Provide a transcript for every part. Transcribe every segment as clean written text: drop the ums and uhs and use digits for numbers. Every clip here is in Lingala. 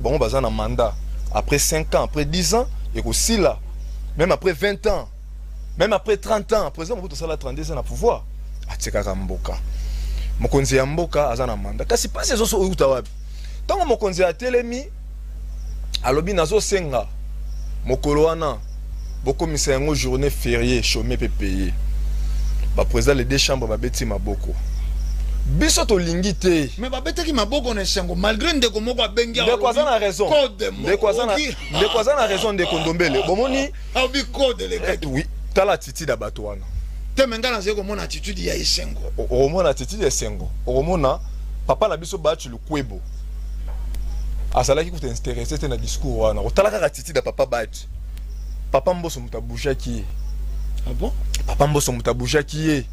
bon baza na mandat après 5 ans, après 10 ans, et aussi là, même après 20 ans, même après 30 ans, président Mobutu Sala 32 ans na pouvoir, atikaka mboka. Mokonzi ya mboka aza na mandat. Kasi pas ces autres outa wapi. Tango mokonzi a telemi alobi nazo senga mokolo wana boko misa yango journée fériée chômé pe payé. Ba président les deux chambres ba beti maboko. Biso to lingi te. Mais ba beti ki maboko na sengo malgré ndeko moko abengi a. De quoi ça na raison. De quoi ça na raison de Kondombele. Bomoni abi code les gars. Oui, tala titi da bato wana. Te mengana zeko mona attitude ya Esengo. Omona attitude ya Esengo. Omona papa na biso ba tu le kwebo. Asala ki ko t'intéresser te na discours wana. Otala ka attitude da papa Bati. Papa Mboso mutabuja ki. Ah bon? Papa Mboso mutabuja ki.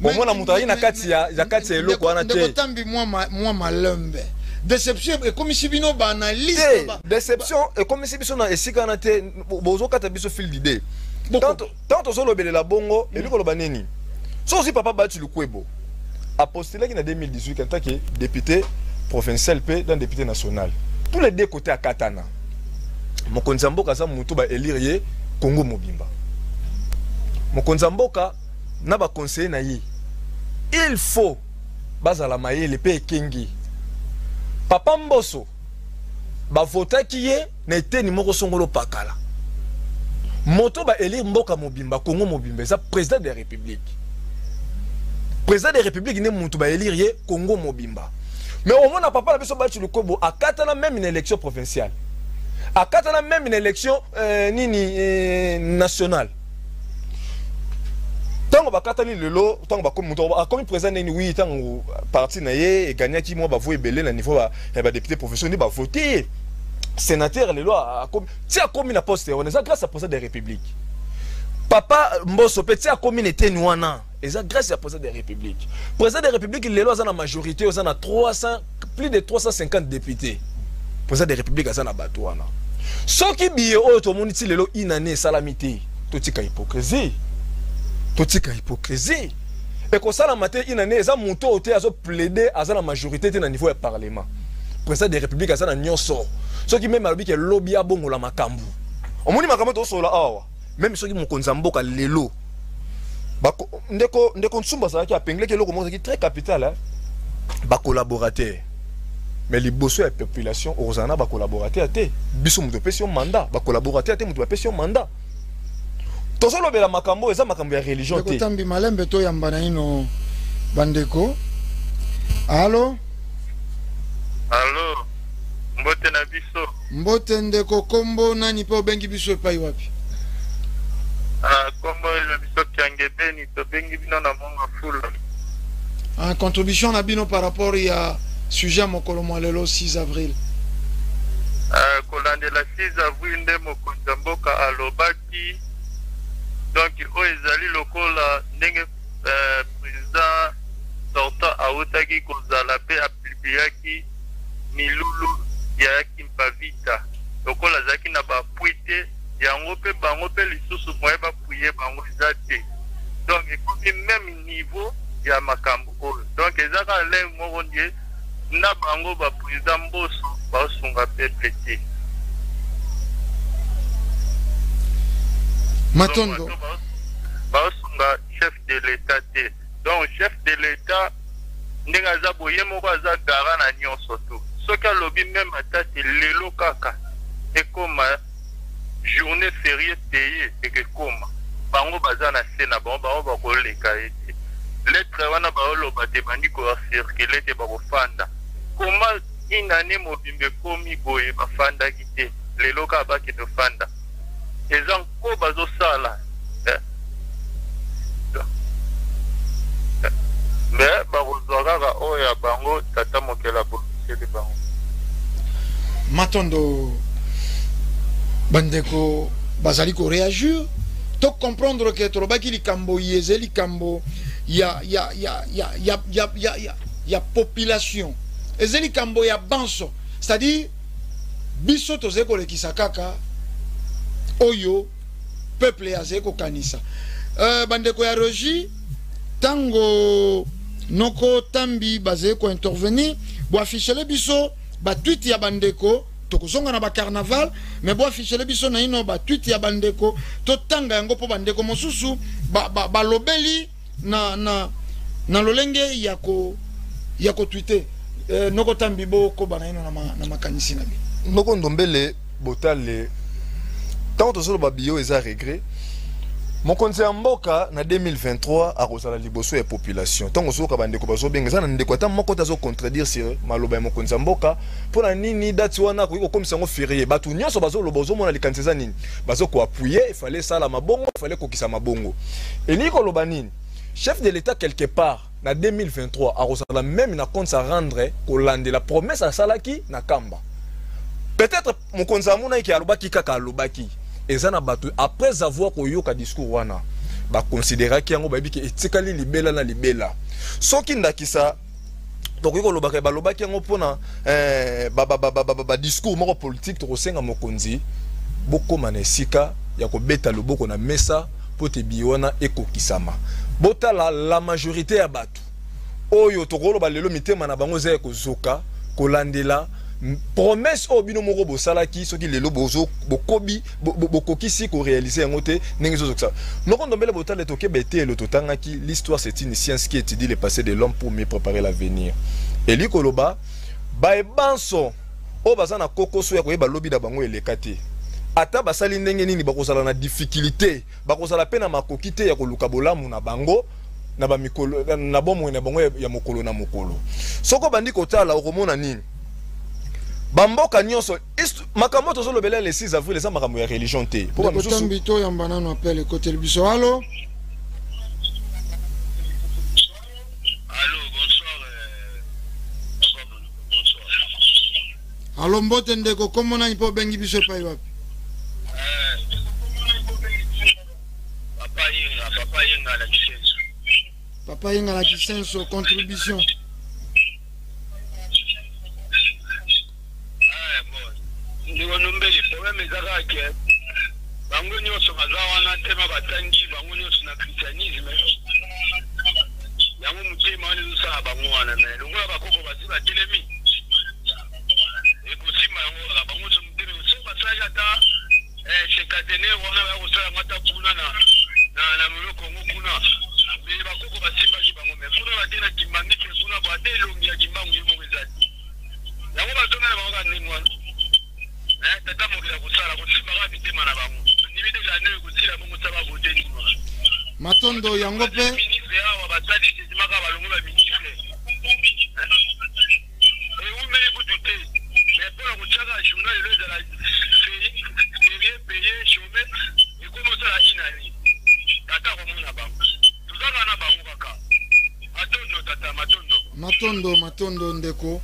Omona mutari na kati ya kati eloko wana te. Ndeko tambi moi malembe. Déception et comme si bino ba analyse ba. Déception et comme si biso na esika na te bozo kata biso fil d'idée. Tant solo bele la bongo et lui koloba neni. So aussi papa Bati Lukwebo a postulé en 2018 en tant que député provincial pe dans député national. Tous les deux côtés à Katana. Mokonzi mboka za mutu ba élire Congo Mobimba. Mokonzi mboka na ba conseiller na ye. Il faut bazala mayele pe kengi. Papa Mboso ba vota ki ye na eteni moko songolo pakala. Moto ba élire mboka Mobimba Congo Mobimba ça président de la République. Président de la République ne mutu ba élire Congo Mobimba. Mais au moins papa la biso Bati Lukwebo a katana même une élection provinciale. A katana même une élection nationale. Tant que bakatani lelo, tant que bakomi muto a comme président ni oui tant parti na ye et gagner qui moi ba voyer belé na niveau ba député professionnel ba voter. Sénateur les lois comme si a commis la poste on est grâce à président de la République. Papa Mboso petit a commis était nouana et ça grâce à président de la République. Président de la République les lois ont la majorité aux a 300 plus de 350 députés. Président de la République a na batouana. Ce qui billet auto moniti les lois inane salamité totika hypocrisie. Totika hypocrisie. Et comme ça la matin inane eza monto oté azo plaider à la majorité na niveau du parlement. Président de la République a na nyonso. Ce qui même alobi que lobby a bongo la makambu. Omoni makambo to sola awa. Même ceux qui mokonza mboka lelo. Bako ndeko nsumba ça qui a penglé que loko qui très capital hein. Ba collaborateur. Mais les bosso la population ozana ba collaborateur te. Biso muto pesi mandat, ba collaborateur te muto pesi mandat. To solo bela makambo eza makambo ya religion te. Ndeko tambi malembe to yamba na ino bandeko. Allô? Allô? Mbote na biso. Mbote ndeko kombo nani po bengi biso epai wapi? Kombo na biso Kiangebeni to bengi bino na monga fula. Contribution na bino par rapport ya sujet mokolo lelo 6 avril. Kolandela 6 avril nde mokonzi mboka alobaki donc o ezali lokola ndenge président sortant autaki kozala pe aplibiaki milulu ya kimpavita lokola zaki na ba puite yango pe bango pe lisusu moye ba puye bango zate donc ekomi même niveau ya makambo oyo donc ezaka le moko ndie na bango ba président Mboso ba sunga peuple te Matondo ba sunga chef de l'état te donc chef de l'état ndenga za boye moko za gara na nyonso to soki alobi même atati lelo kaka ekoma journée fériée payée ekoma bango baza na se na bango bakoleka ete lettre wana baoloba te bandi kocircule te bakofanda koma inane mobimba ekomi boye bafandaki te lelo kaka bakende ofanda eza nko bazosala mais bakozwa kaka oyo ya bango tata mokela bolukeli bango. Matondo bandeko bazali ko réagir to comprendre que trobaki likambo yeze likambo ya population ezeli likambo ya banso c'est-à-dire biso toze ko lekisa kaka oyo peuple ya zeko kanisa bandeko ya Rogi tango noko tambi bazé ko intervenir bo afficher biso ba tweet ya bandeko tokozonga na ba carnaval mais bo afficher le biso na ino ba tweet ya bandeko to tanga yango po bandeko mosusu ba lobeli na lolenge ya ko tweeter noko tambibo ko bana ino na makanisi na bi noko ndombele botale tant to solo ba bio eza regret mokonzi ya mboka na 2023 akozala liboso ya population ntango soka bandeko bazobenga eza na ndeko ata moko tazo contredire sur maloba ya mokonzi ya mboka mpona nini dati wana akoki kokomisa yango férié bato nyonso bazoloba ozomona likanisi eza nini bazokoapuye ifale sala mabongo ifale kokisa mabongo elingi koloba nini chef de l'état quelque part na 2023 akozala même na compte à rendre kolande la promesse asalaki na kamba peut-être mokonzi amuna ki alobaki kaka alobaki ezana bato après avoir koyoka discours wana ba considérer ki yango ba biki etikali libela na libela soki ndakisa donc ko lobaka ba lobaki yango pona ba discours moko politique to kosenga mokonzi boko manesika ya ko beta loboko na mesa pote biwana ekokisama botala la majorité ya bato oyo to ko loba lelo mitema na bango za kozoka kolandela promesse au bino moko bosalaki soki lelo bozo bokobi bokokisi ko réaliser yango te ndenge zo ça noko ndombele botale toke bete le totangaki l'histoire c'est une science qui étudie le passé de l'homme pour mieux préparer l'avenir eli koloba ba ebanso o bazana kokoso ya koyeba lobi da bango elekate ata basali ndenge nini bakozala na difficulté bakozala pena makokite ya koluka bolamu na bango na ba mikolo na bomo na bango ya mokolo na mokolo soko bandi kotala okomona nini bamboka nyonso makambo tozolobela le 6 avril eza makambo ya religion te po ba mosusu mbito ya mbanano appel côté biso allo bonsoir allo mbote ndeko komo nani po bengi biso pa iwapi papa yenga la kisenso contribution ndiko nombeli problème ezaka ke bango nyonso baza wana tema batangi bango nyonso na christianisme yango motema wana ezosala bango wana me longola bakoko basi batelemi ekosimba yango kaka bango nyonso motema so basalaki ata sekatene wana bakosala yango ata kuna na moloko yango kuna me bakoko basimbaki bango me kuna bate na kimbangike kuna bo ate elongi ya kimbangu ye moko ezali yango bazongana bango ka ndenge wana tata mokila kosala kosimbaka mitema na bango nimide jane kosila bongo saba vote ni matondo yango pe ministre awa basali simaka balongo ba ministre umeli kutu te mais mpona kotiaka journal elo ezala ferie paye chome ekomosala inani tata komona bango tozaka na bango kaka matondo tata matondo ndeko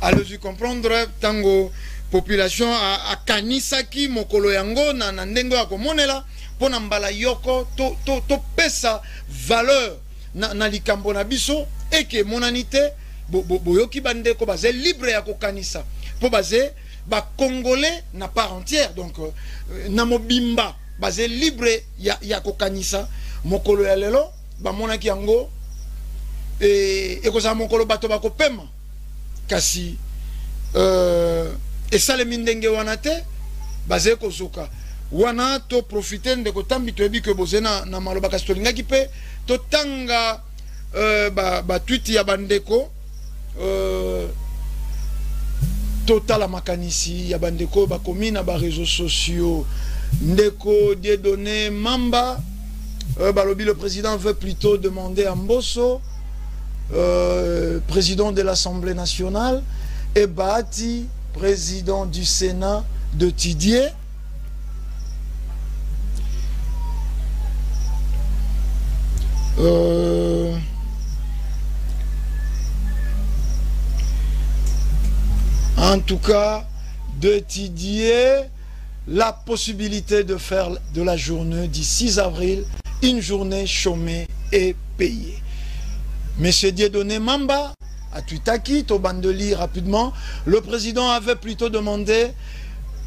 allez-y comprendre tango population a kanisaki mokolo yango na ndenge ya komonela pona mbala yoko to pesa valeur na likambo na biso eke monanite boyoki bandeko baze libre ya kokanisa po baze ba congolais na part entière donc na mobimba baze libre ya kokanisa mokolo ya lelo bamonaki yango ekozala mokolo bato bakopema kasi esalemi ndenge wana te baze kozoka wana to profiter ndeko tambi toyebi ke boze na maloba kasi tolingaki mpe totanga batwiti ya bandeko totala makanisi ya bandeko bakomi na bareseaux sociaux ndeko Dieudonné Mamba balobi le président veut plutôt demander à Mbosso président de l'Assemblée nationale et Bahati président du Sénat de Tidier. En tout cas, de Tidier, la possibilité de faire de la journée du 6 avril une journée chômée et payée. Monsieur Dieudonné Mamba, à Tuitaki, Tobandeli rapidement, le président avait plutôt demandé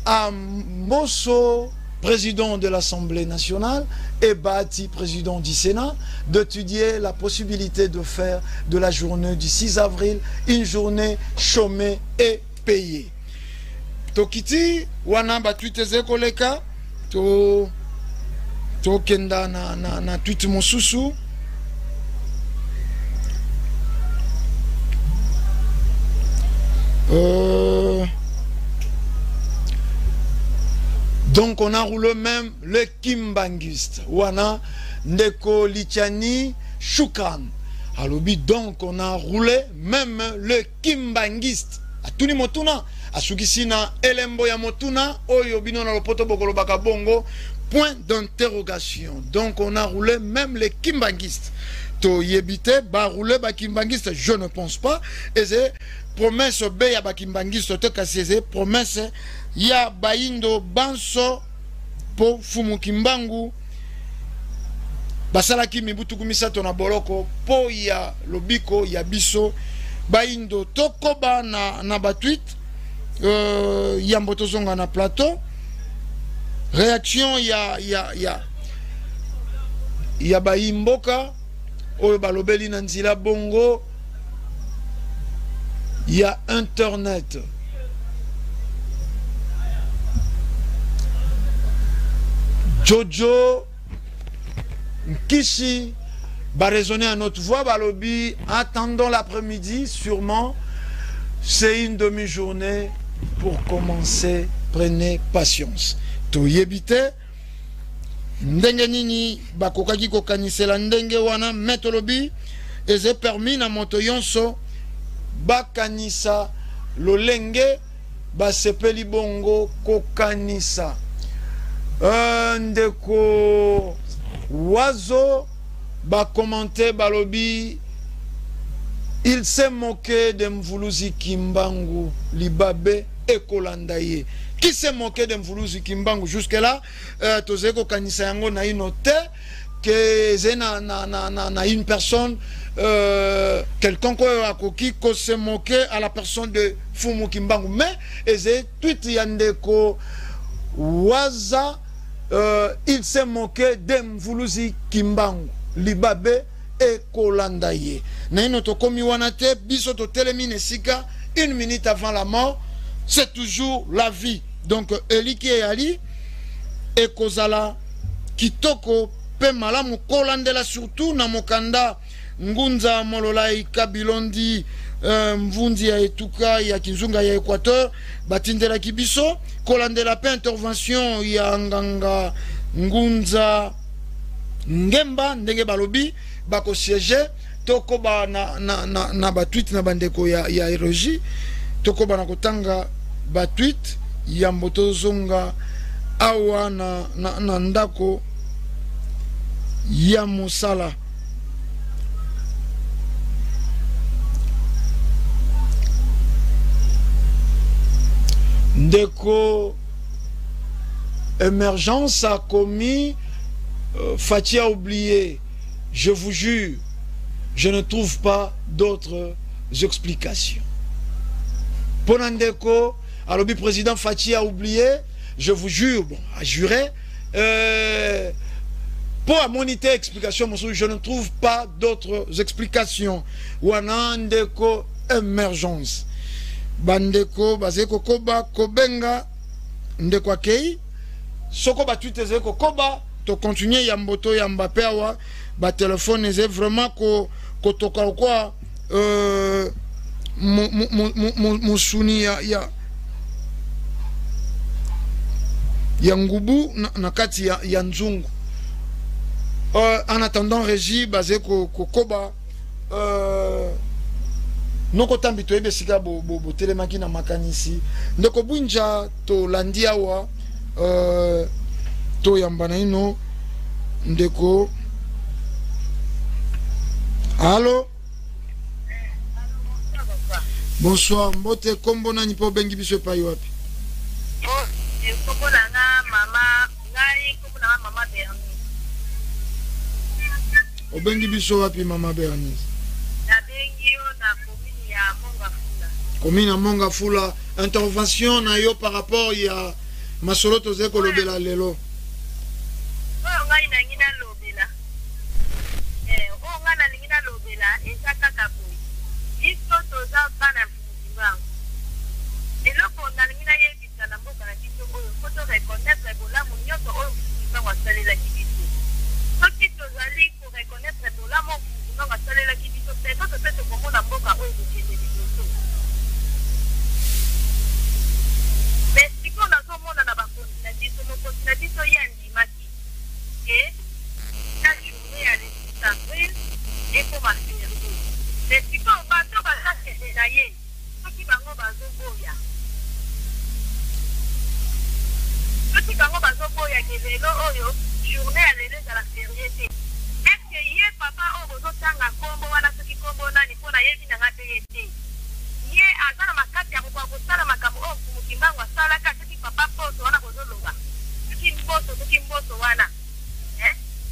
à Mbosso, président de l'Assemblée nationale, et Bahati, président du Sénat, d'étudier la possibilité de faire de la journée du 6 avril une journée chômée et payée. tokiti wana ba tweet ezekoleka to kenda na tweet mosusu. Donc on a roulé même le Kimbangiste. Wana Ndeko Lichani Shukran. Alobi donc on a roulé même le Kimbangiste. A tuni motuna, a sukisina elembo ya motuna, oyo bino na lopoto bokolo baka bongo, point d'interrogation. Donc on a roulé même le Kimbangiste. To yebite ba roulé ba Kimbangiste, je ne pense pas. Et c'est promesse be ya ba Kimbangiste te kaseze promesse ya baindo banso po fumu kimbangu basalaki mibutu kumisato na boloko po ya lobiko ya biso baindo tokoba na batweet ya mbotozonga na plateau réaction ya baimboka oyo balobeli na nzila bongo ya internet. Jojo Kishi va résonner à notre voix, balobi, attendons l'après-midi, sûrement, c'est une demi-journée pour commencer, prenez patience. To yebite, ndenge nini, bakokaki kokanisela ndenge wana, metolobi, eze permis na moto yonso, bakanisa, lolenge, basepeli bongo, kokanisa. Ndeko Wazo ba commenté balobi, il s'est moqué de Mvuluzi Kimbangu Libabe et Kolandaye. Qui s'est moqué de Mvuluzi Kimbangu jusque là? Tozeko kanisa yango na inote que zena na une personne quelqu'un qui s'est moqué à la personne de Fumu Kimbangu, mais eze tweet yandeko Waza. Il s'est moqué d'Mvuluzi Kimbangu Libabe et Kolandaye. Naino komi wanate biso to telemine sika 1 minute avant la mort, c'est toujours la vie. Donc Eliki et Ali et Kozala Kitoko pe malamu Kolandela surtout na mokanda Ngunza Mololai Kabilondi Mvundi ya Etuka ya Kinzunga ya Équateur batindela kibiso kolandela pe intervention ya nganga Ngunza Ngemba ndenge balobi bako siège toko ba na ba tweet na bandeko ya eroji toko ba na kotanga ba tweet ya mbotozonga awa na ndako ya mosala. Ndeko Émergence a commis, Fatia a oublié. Je vous jure, je ne trouve pas d'autres explications. Ponandeko, alors le président Fatia a oublié, je vous jure, bon, a juré. Pour moniter explication, je ne trouve pas d'autres explications. Wanandeko Émergence. Bandeko bazeko koba kobenga ndeko akei soko batwite zeko koba to continuer ya mboto ya Mbappé awa ba téléphone eze vraiment ko toka kwa musuni ya ngubu na kati ya nzungu. En attendant régie bazeko koba noko tambi to ebe sika bo telemaki na makanisi ndeko bunja to landia wa to yambana ino ndeko. Allô? Bonsoir, mbote kombo nani po bengi biso pa yopi? Kombo na mama ngai kombo na mama Bernice. O bengi biso wapi mama Bernice? Na bengi yo na Komina Monga Fula, intervention na yo par rapport ya masolo toze ko lobela lelo. Ngai na ngina lobela. Nga na ngina lobela ezaka kaboy. Isto toza bana fukibango. Eloko na ngina yebisa na mboka na biso oyo po toreconnaître bolamu nyonso oyo mokumbango asalelaki biso soki tozali koreconnaître bolamu oyo mokumbango asalelaki biso te toto mpe tokomona mboka oyo kokende liboso mais sikoyo nazomona na bakonzi na biso mokonzi na biso ye andimaki e na journée ya le 6 avril ekoma férié mais sikoyo bato bazakende na ye soki bango bazoboya soki bango bazoboya ke lelo oyo journée ya lelo ezala férié te eske ye papa oyo bozotanga nkombo wana soki nkombo nani mpo na yebi nanga mpe ye te ye aza na makasi ya kokoka kosala makambo oyo mokimbango asalaka soki papa mposo wana bozoloba soki mboso wana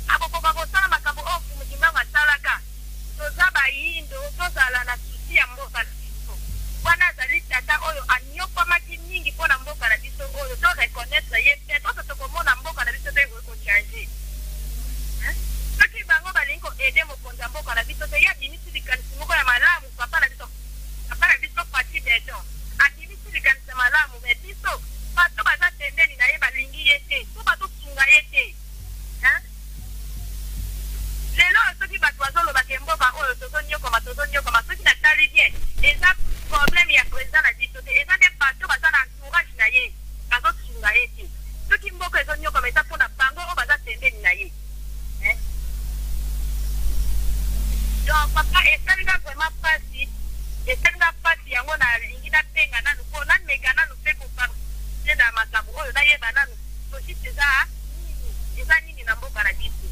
akokoka kosala makambo oyo mokimbango asalaka toza bayindo tozala na susi ya mboka na biso wana azali tata oyo anyokwamaki mingi mpo na mboka na biso oyo toreconnaître ye te toto tokomona mboka na biso mpe ekochange soki bango balingi koede mokonzi ya mboka na biso te ye abimisi likanisi moko ya malamu papa na biso pati beton abimisi likanisi ya malamu me biso bato baza tendeni na ye balingi ye te po batosunga ye te lelo soki bato bazolobaka mboka oyo tozonyokoma soki natali bien eza problème ya président na biso te eza nde bato baza na entourage na ye bazosunga ye te soki mboka ezonyokoma eza mpona bango oyo baza tendeni na ye donc papa esalinga vraiment pasi yango nalingi natenga nanu mpo nameka nanu mpe kopartie na makambo oyo nayeba nanu sosite eza nini na mboka na biso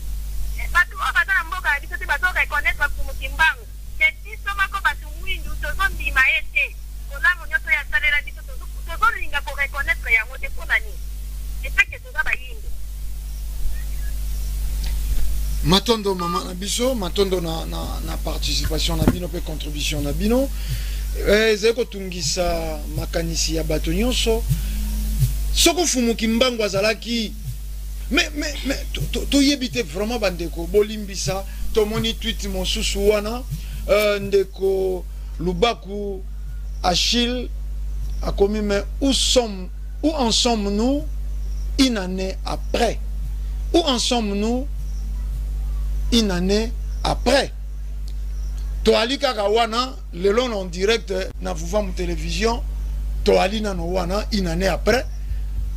bato oyo baza na mboka na biso te bazoreconnaître mokimbango te biso moko bato mwindu tozondima ye te olamu nyonso oyo asalela biso tozolinga koreconnaître yango te mpo na nini epake toza bayindo matondo mama na biso matondo na participation na bino mpe contribution na bino ezali kotungisa makanisi ya bato nyonso soki ofumuki mbango azalaki toyebi te vraiment bandeko bolimbisa tomoni tweet mosusu wana ndeko Lubaku Achille akomi mais où en sommes-nous une année après? Où en sommes-nous une année après? Toali kaka wana lelo en direct na Vuvamu télévision toali na no wana une année après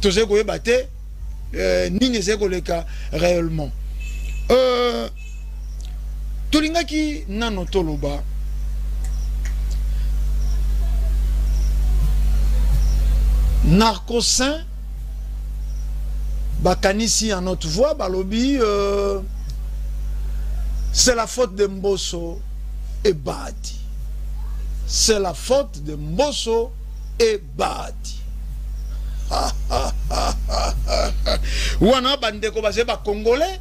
toze koyeba te nini ezekoleka réellement tolingaki nano toloba narcosin bakanisi en notre voix balobi c'est la faute de Mbosso et Badi. C'est la faute de Mbosso et Badi. Wana bandeko basé ba congolais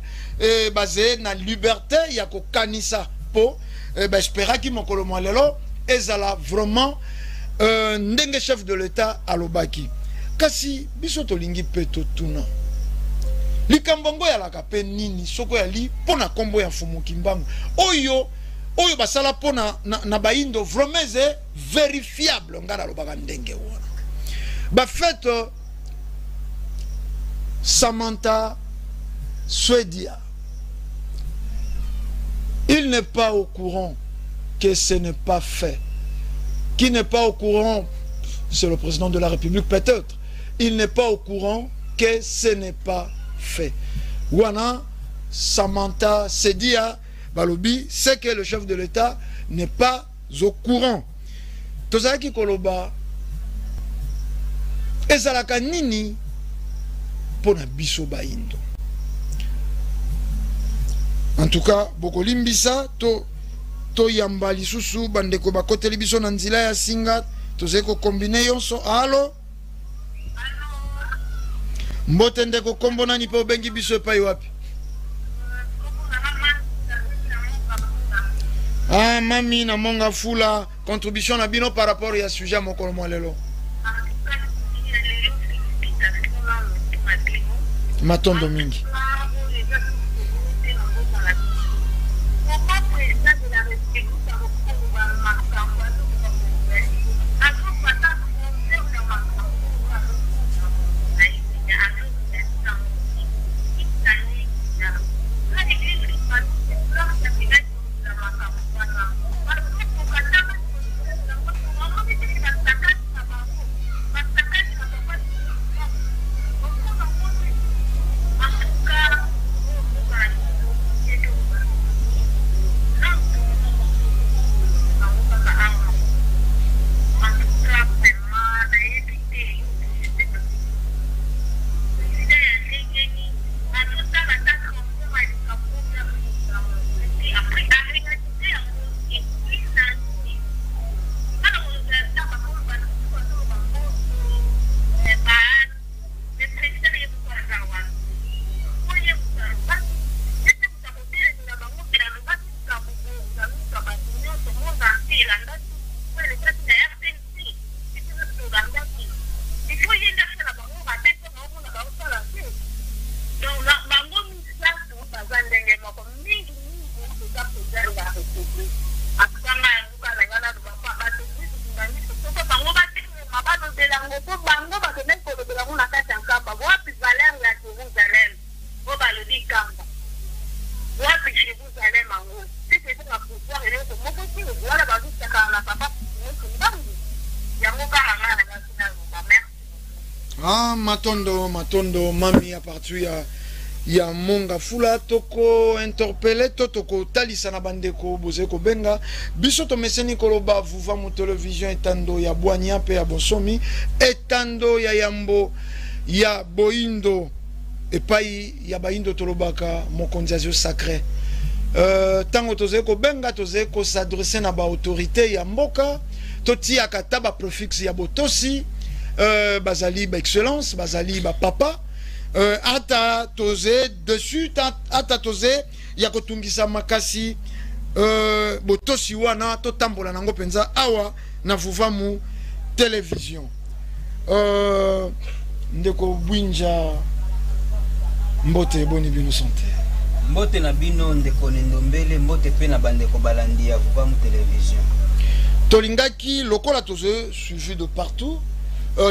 basé na liberté ya ko kanisa po espéra ki mokolo lelo ezala vraiment ndenge chef de l'état alobaki kasi biso tolingi peto tuna likambongo ya la kape nini soko ya li pona kombo ya Fumuki Mbangu oyo basala pona na baindo vraiment vérifiable ngana lobaka ndenge wana ba fait Samantha Swedia il n'est pas au courant que ce n'est pas fait. Qui n'est pas au courant, c'est le président de la République peut-être, il n'est pas au courant que ce n'est pas fait. Wana Samantha Swedia balobi c'est que le chef de l'État n'est pas au courant. Tozaki koloba ezalaka nini pona biso baindo. En tout cas, bokolimbisa to yambali susu bandeko bakoteli biso na nzila ya singa tozeko kombine yonso. Allo mbote ndeko kombo nani pe obengi biso epai wapi? Ah, mami na monga fula contribution na bino par rapport ya sujet mokolo mwalelo matondo mingi. Ah, matondo mami à partir ya monga fula toko interpellé toko talisa na bandeko bozeko benga biso to meseni koloba vuva mu télévision etando ya bwanya pe ya bonsomi etando ya yambo ya boindo epai ya baindo tolobaka mokonzi sacré tango tozeko benga tozeko s'adresser na ba autorité ya mboka totia kataba prefix ya botosi bazali ba excellence bazali ba papa ata toze dessus ata toze ya kotungisa makasi botosi wana to tambola nango penza awa na vuvamu télévision ndeko bwinja mbote boni bino santé mbote na bino ndeko nendombele mbote pe na bandeko balandi ya vuvamu télévision tolingaki lokola toze suivi de partout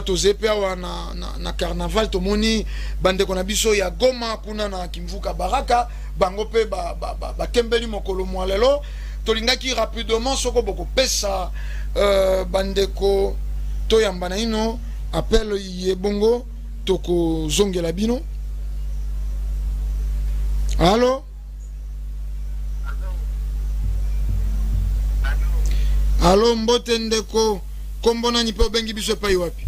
toze pe awa na carnaval tomoni bandeko na biso ya Goma kuna na Kimvuka Baraka bango pe bakembeli mokolo mwa lelo tolingaki rapidement soko boko pesa bandeko toyamba na ino appel yebongo toko zongela bino. Allô? Allô mbote ndeko kombona ni pe bengi biso pa wapi?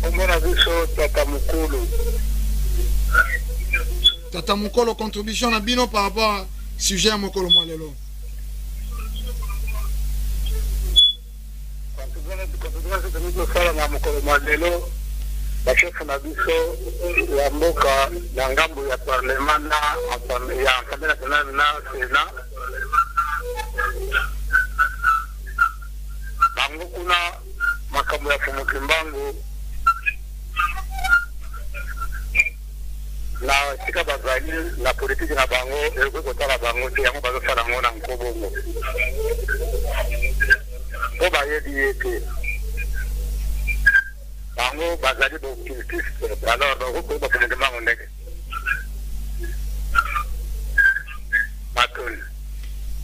Kombona biso Tata Mukolo contribution na bino par rapport à sujet à mokolo mwalelo. Bachefu na biso ya mboka na ngambo ya parlement na ya Assemblée nationale na Sénat bango kuna makambo ya Fumukimbangu na sika bazali na politiki na bango ekokotala bango te yango bazosala ngo na nkobongo po bayebi ete bango bazali bokiltiste alors bakokoyeba Fumukimbangu ndenge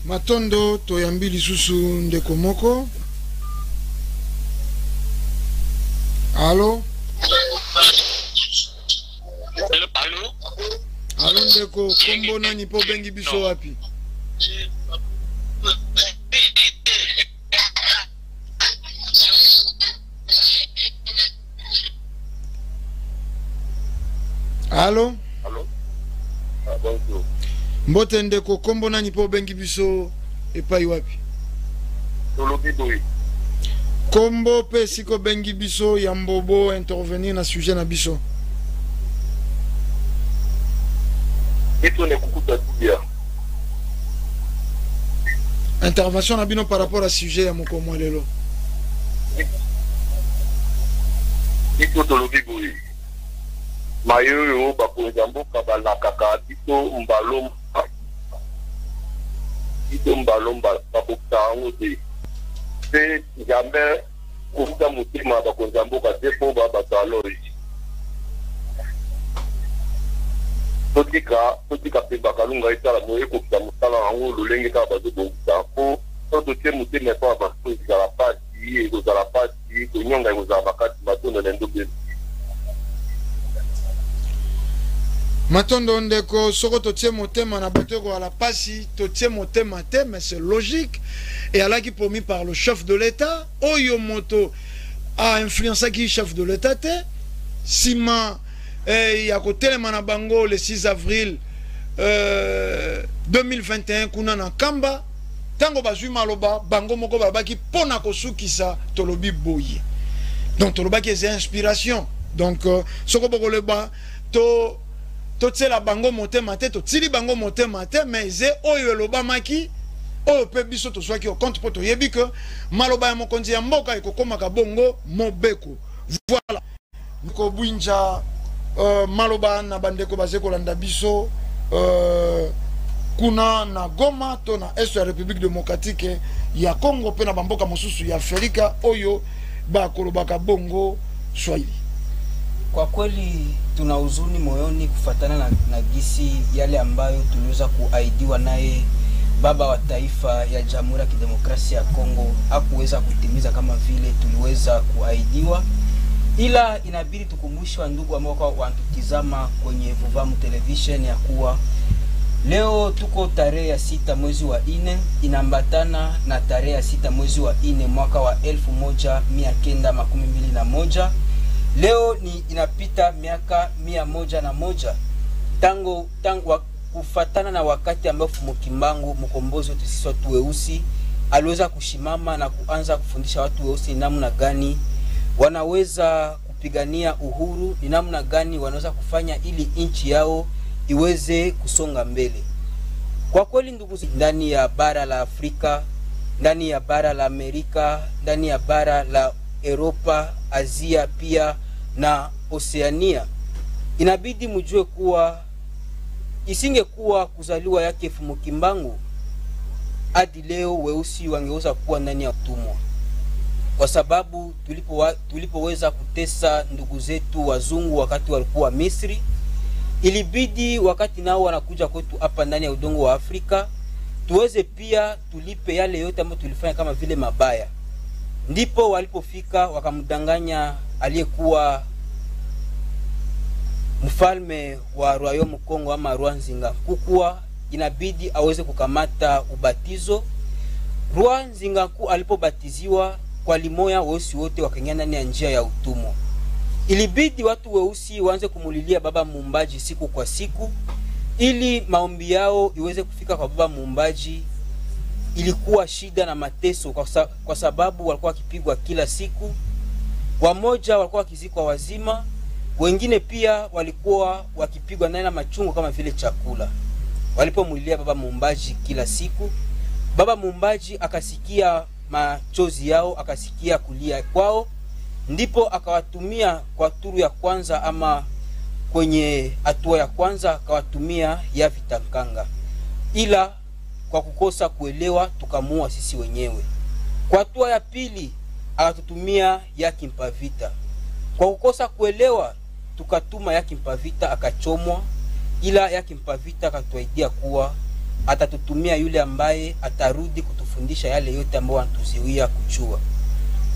matondo toyambi lisusu ndeko moko. Allô? Allô ndeko kombo nani po bengi biso wapi? Allô? Allô? Bonjour. Mbote ndeko kombo nani po bengi biso epai wapi? Tolobi boy. Kombo pe siko bengi biso ya mbobo intervenir na sujet na biso. Ito ne kukuta tubia. Intervention na bino par rapport à sujet ya moko mwalelo. Ito tolobi boy. Mayoyo bakonza mboka balakaka ito mbalomba. Ito mbalomba bakokta ango te. Pe jambe kufuta mutima bakonza mboka te po batalori. Totika pe bakalunga itala moye kufuta musala ango lolenge ka bazobongisa po totie mutima pa bakonza la pati ekozala pati konyonga ekozala bakati matondo nendo be. Matondo ndeko soko totie motema na bateko à la pasi totie motema te mais c'est logique et ala qui promis par le chef de l'État Oyo Moto a influencé qui chef de l'État te sima ya kotelema na bango le 6 avril 2021 kuna na Kamba tango bazui maloba bango moko babaki pona kosukisa tolobi boye donc tolobaki c'est inspiration donc soko boko leba to totsela bango motema te totili bango motema te mais ze oyo elobamaki oyo pe biso tozwaki au compte po toyebi que maloba ya mokonzi ya mboka ekokomaka bongo mobeko voilà ko bwinja maloba na bandeko baze kolanda biso kuna na Goma to na est ya République démocratique ya Congo pe na bamboka mosusu ya Afrika oyo ba kolobaka bongo Swahili. Kwa kweli tuna huzuni moyoni kufatana na gisi yale ambayo tuliweza kuahidiwa naye baba wa taifa ya Jamhuri ya Kidemokrasia ya Kongo hakuweza kutimiza kama vile tuliweza kuahidiwa, ila inabidi tukumbushwe ndugu ambao wanatutizama kwenye Vuvamu Television ya kuwa leo tuko tarehe ya 6 mwezi wa 4, inaambatana na tarehe ya 6 mwezi wa 4 mwaka wa 1921. Leo ni inapita miaka 101 tangu kufatana na wakati ambao Mukimbangu mkombozi wetu sisi watu weusi aliweza kushimama na kuanza kufundisha watu weusi namna gani wanaweza kupigania uhuru, ni namna gani wanaweza kufanya ili nchi yao iweze kusonga mbele. Kwa kweli ndugu, ndani ya bara la Afrika, ndani ya bara la Amerika, ndani ya bara la Europa, Asia pia na Oceania, inabidi mjue kuwa isingekuwa kuzaliwa yake Mukimbangu, hadi leo weusi wangeweza kuwa ndani ya utumwa, kwa sababu tulipoweza kutesa ndugu zetu wazungu wakati walikuwa Misri, ilibidi wakati nao wanakuja kwetu hapa ndani ya udongo wa Afrika tuweze pia tulipe yale yote ambayo tulifanya kama vile mabaya. Ndipo walipofika wakamdanganya aliyekuwa mfalme wa Royaume Kongo ama Rwanzinga kukuwa inabidi aweze kukamata ubatizo. Rwanzinga alipobatiziwa kwa limoya, weusi wote wakaingia ndani ya njia ya utumwa. Ilibidi watu weusi waanze kumulilia baba Muumbaji siku kwa siku ili maombi yao iweze kufika kwa baba Muumbaji. Ilikuwa shida na mateso kwa sababu walikuwa wakipigwa kila siku. Wamoja walikuwa wakizikwa wazima, wengine pia walikuwa wakipigwa na machungu kama vile chakula. Walipomulilia baba Muumbaji kila siku, baba Muumbaji akasikia machozi yao, akasikia kulia kwao, ndipo akawatumia kwa turu ya kwanza ama kwenye hatua ya kwanza akawatumia ya vitankanga, ila kwa kukosa kuelewa tukamua sisi wenyewe. Kwa hatua ya pili akatutumia ya kimpavita, kwa kukosa kuelewa tukatuma ya kimpavita akachomwa, ila ya kimpavita akatuaidia kuwa atatutumia yule ambaye atarudi kutufundisha yale yote ambayo anatuziwia kujua.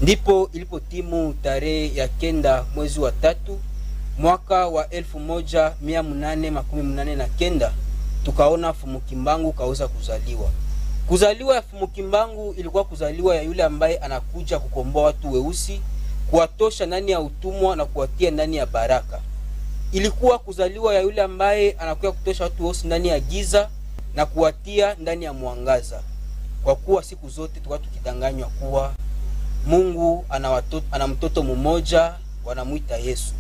Ndipo ilipotimu tarehe ya 9 mwezi wa 3 mwaka wa 1889 tukaona Mukimbangu kaweza kuzaliwa. Kuzaliwa ya Mukimbangu ilikuwa kuzaliwa ya yule ambaye anakuja kukomboa watu weusi, kuwatosha ndani ya utumwa na kuwatia ndani ya baraka. Ilikuwa kuzaliwa ya yule ambaye anakuja kutosha watu weusi ndani ya giza na kuwatia ndani ya mwangaza. Kwa kuwa siku zote tulikuwa tukidanganywa kuwa Mungu ana mtoto mmoja wanamuita Yesu.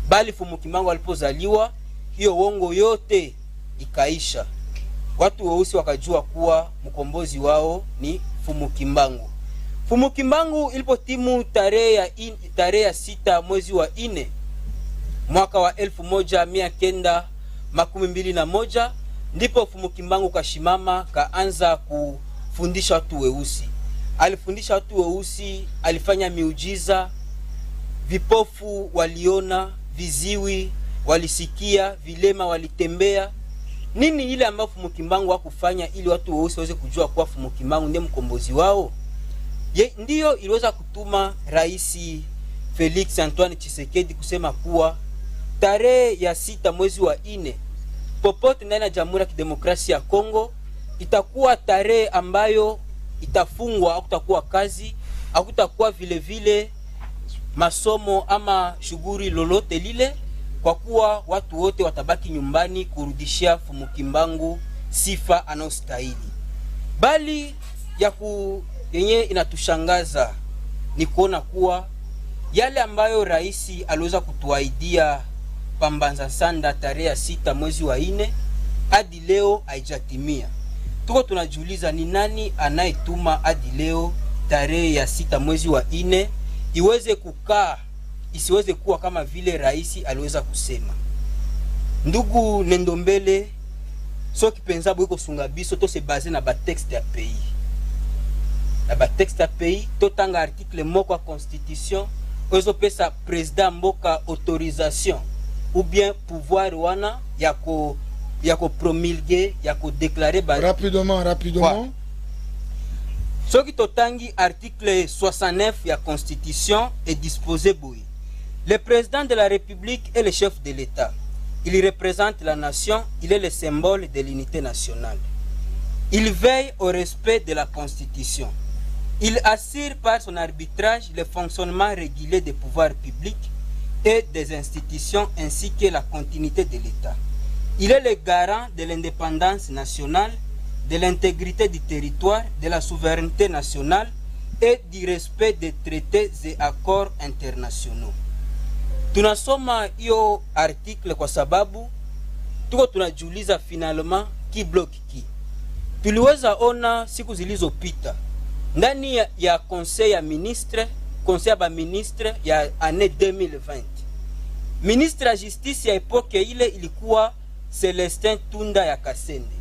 Bali Mukimbangu alipozaliwa, hiyo uongo yote ikaisha. Watu weusi wakajua kuwa mkombozi wao ni Mukimbangu. Mukimbangu ilipotimu tarehe ya 6 mwezi wa 4 mwaka wa 1921 ndipo Mukimbangu kashimama kaanza kufundisha watu weusi. Alifundisha watu weusi, alifanya miujiza, vipofu waliona, viziwi walisikia, vilema walitembea. Nini ile ambayo Mukimbangu hakufanya ili watu weusi waweze kujua kuwa Mukimbangu ndiye mkombozi wao? Ndiyo iliweza kutuma Rais Felix Antoine Tshisekedi kusema kuwa tarehe ya 6 mwezi wa 4 popote ndani ya Jamhuri ya Kidemokrasia ya Kongo itakuwa tarehe ambayo itafungwa, hakutakuwa kazi, hakutakuwa vile vile masomo ama shughuli lolote lile, kwa kuwa watu wote watabaki nyumbani kurudishia Mukimbangu sifa anaostahili. Bali yenye inatushangaza ni kuona kuwa yale ambayo rais aliweza kutuaidia Pambanza Sanda tarehe ya 6 mwezi wa 4 hadi leo haijatimia. Tuko tunajiuliza ni nani anayetuma hadi leo tarehe ya 6 mwezi wa 4 iweze kukaa, isiweze kuwa kama vile rais aliweza kusema. Ndugu Nendombele, soki penza bweko sunga biso to se baser na ba texte ya pays. Na ba texte ya pays to tanga article moko ya constitution ozo pesa président mboka autorisation ou bien pouvoir wana ya ko promulguer ya ko déclarer rapidement. Soki totangi article 69 ya constitution est disposé boy. Le président de la République est le chef de l'État. Il représente la nation, il est le symbole de l'unité nationale. Il veille au respect de la Constitution. Il assure par son arbitrage le fonctionnement régulier des pouvoirs publics et des institutions ainsi que la continuité de l'État. Il est le garant de l'indépendance nationale, de l'intégrité du territoire, de la souveraineté nationale et du respect des traités et accords internationaux. Tunasoma hiyo article kwa sababu tuko tunajiuliza finalement ki block ki. Tuliweza ona siku zilizopita ndani ya conseil ya ministre, conseil ya ba ministre ya année 2020. Ministre ya justice ya epoke ile ilikuwa Celestin Tunda ya Kasende.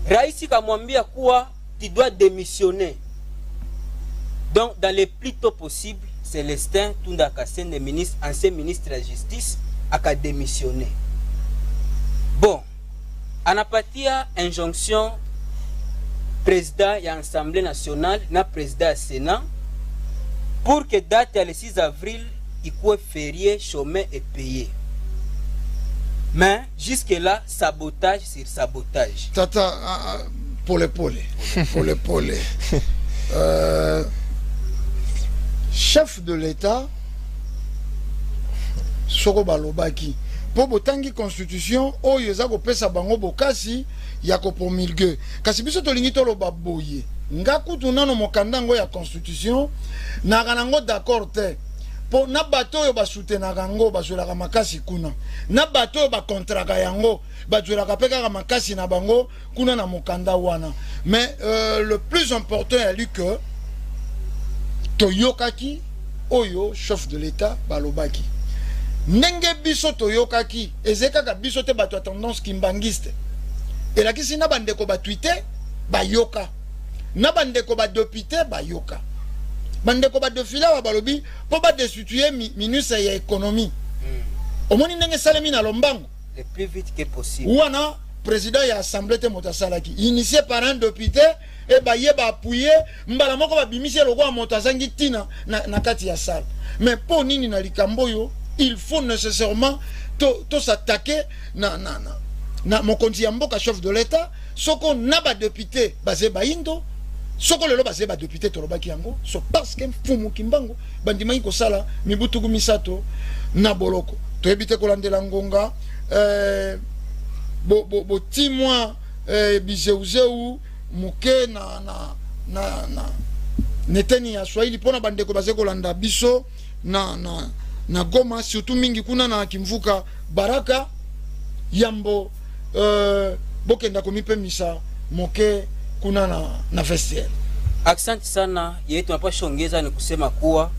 Raisi kamwambia kuwa tu dois démissionner. Donc dans le plus tôt possible, Celestin Tunda Kasende, ministre, ancien ministre de la justice, a démissionné. Bon, anapatia injonction président de l'Assemblée nationale na président du Sénat pour que date le 6 avril il soit férié, chômé et payé. Mais jusque-là, sabotage sur sabotage. Tata, pole. Chef de l'État, Soko Balobaki, pour botangi constitution, o yezako pesa bango bokasi, yako promulguer. Kasi biso tolingi tolo baboye. Ngaku tunano mokandango ya constitution, naganango d'accord te. Po na bato yo basoutenaka yango bazwelaka makasi kuna. Na bato yo bakontraka yango bazwelaka peka makasi na bango kuna na mokanda wana. Mais le plus important est lui que toyokaki oyo chef de l'État balobaki. Ndenge biso toyokaki ezekaka biso te bato tendance kimbangiste. Et la kisi na bandeko ba Twitter bayoka. Na bandeko ba député bayoka. Bandeko ba defila wa balobi po ba destituer ministre ya économie. Omoni ndenge salemi na lombango le plus vite que possible. Wana président ya assemblée te motasalaki initié par un député et ba yeba appuyer mbala moko ba bimisi loko motazangi tina na kati ya salle. Mais po nini na likambo yo il faut nécessairement to s'attaquer na mokonzi ya mboka chef de l'État soko na ba député basé ba indo soko lelo basé ba député tolobaki yango so parce que fumu kimbango bandimaki ko sala mibutuku misato na boloko to ebite ko landela ngonga bo timwa bizeuzeu muke na neteni ya Swahili pona bandeko basé ko landa biso na Goma surtout mingi kuna na Kimvuka Baraka yambo bokenda komipe misa moke kuna na festival. Asante sana. Yetu tunapaswa ongeza ni kusema kuwa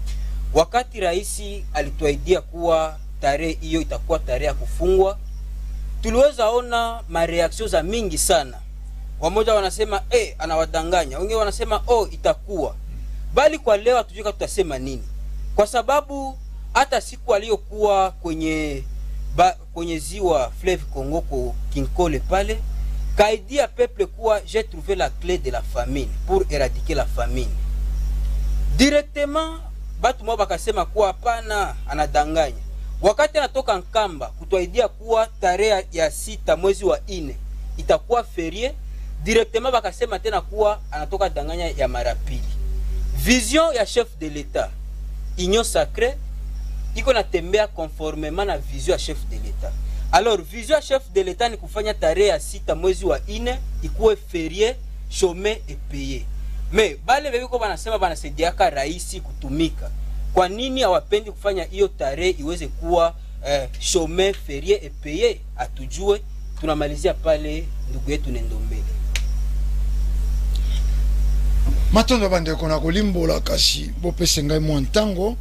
wakati raisi alituaidia kuwa tarehe hiyo itakuwa tarehe ya kufungwa, tuliweza ona mareaksio za mingi sana. Wamoja wanasema anawadanganya, wengine wanasema itakuwa. Bali kwa leo hatujui tutasema nini. Kwa sababu hata siku aliyokuwa kwenye ziwa Fleuve Congo ko Kinkole pale kaidia peuple kuwa j'ai trouvé la clé de la famine pour éradiquer la famine. Directement batu mwa bakasema kuwa hapana anadanganya. Wakati anatoka Nkamba kutuaidia kuwa tarehe ya 6 mwezi wa 4 itakuwa ferie, directement bakasema tena kuwa anatoka danganya ya mara pili. Vision ya chef de l'État Union sacrée iko natembea conformément na vision ya chef de l'État. Alors vision ya chef de l'État ni kufanya tarehe ya 6 mwezi wa 4 ikuwe ferie, chômé et payé. Mais bale bebiko banasema banasaidiaka raisi kutumika. Kwa nini hawapendi kufanya hiyo tarehe iweze kuwa chômé, ferie et payé? Atujue. Tunamalizia pale ndugu yetu Nendombele. Matondo bandeko na kolimbola kasi bopese ngai mwantango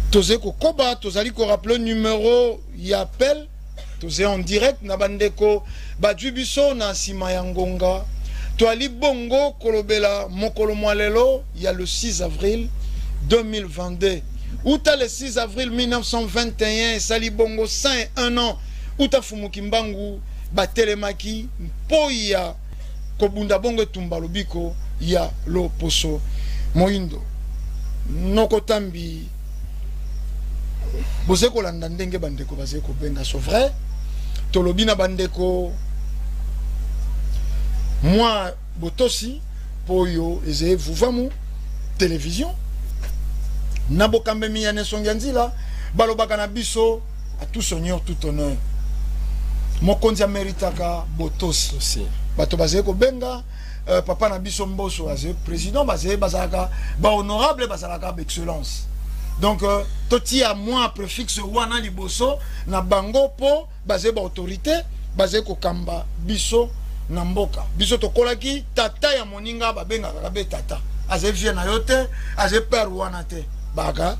tozeko koba tozali ko rappeler numéro ya appel toze en direct na bandeko bajubiso na sima ya ngonga toali bongo kolobela mokolo mwalelo ya le 6 avril 2022 Outa le 6 avril 1921, Sali Bongo 101 ans. Outa Fumukimbangu, Batelemaki, Poya, Kobunda Bongo Tumbalobiko, ya lo poso moindo. Noko tambi. Bozeko landandenge bandeko bazeko benga so vrai. Tolobina bandeko. Moi, Botosi, Poyo, Eze, Vuvamu, télévision. Nabo Kambemi Yane Songanzila, Balobaka biso, à tout seigneur, tout honneur. Mokonzi Ameritaka, Botosi aussi. Bato Bazeko Benga, Papa Nabiso Mboso, président Bazé, Bazaka, honorable Bazalaka, excellence. Donc, Toti à moi, préfixe Wana Liboso, na bango po, Bazé autorité, Bazeko Kamba, Biso, Namboka. Biso Tokolaki, Tata ya Moninga, Babenga, Kabe Tata. Azé vient na yote, Azé père Wana te. Baga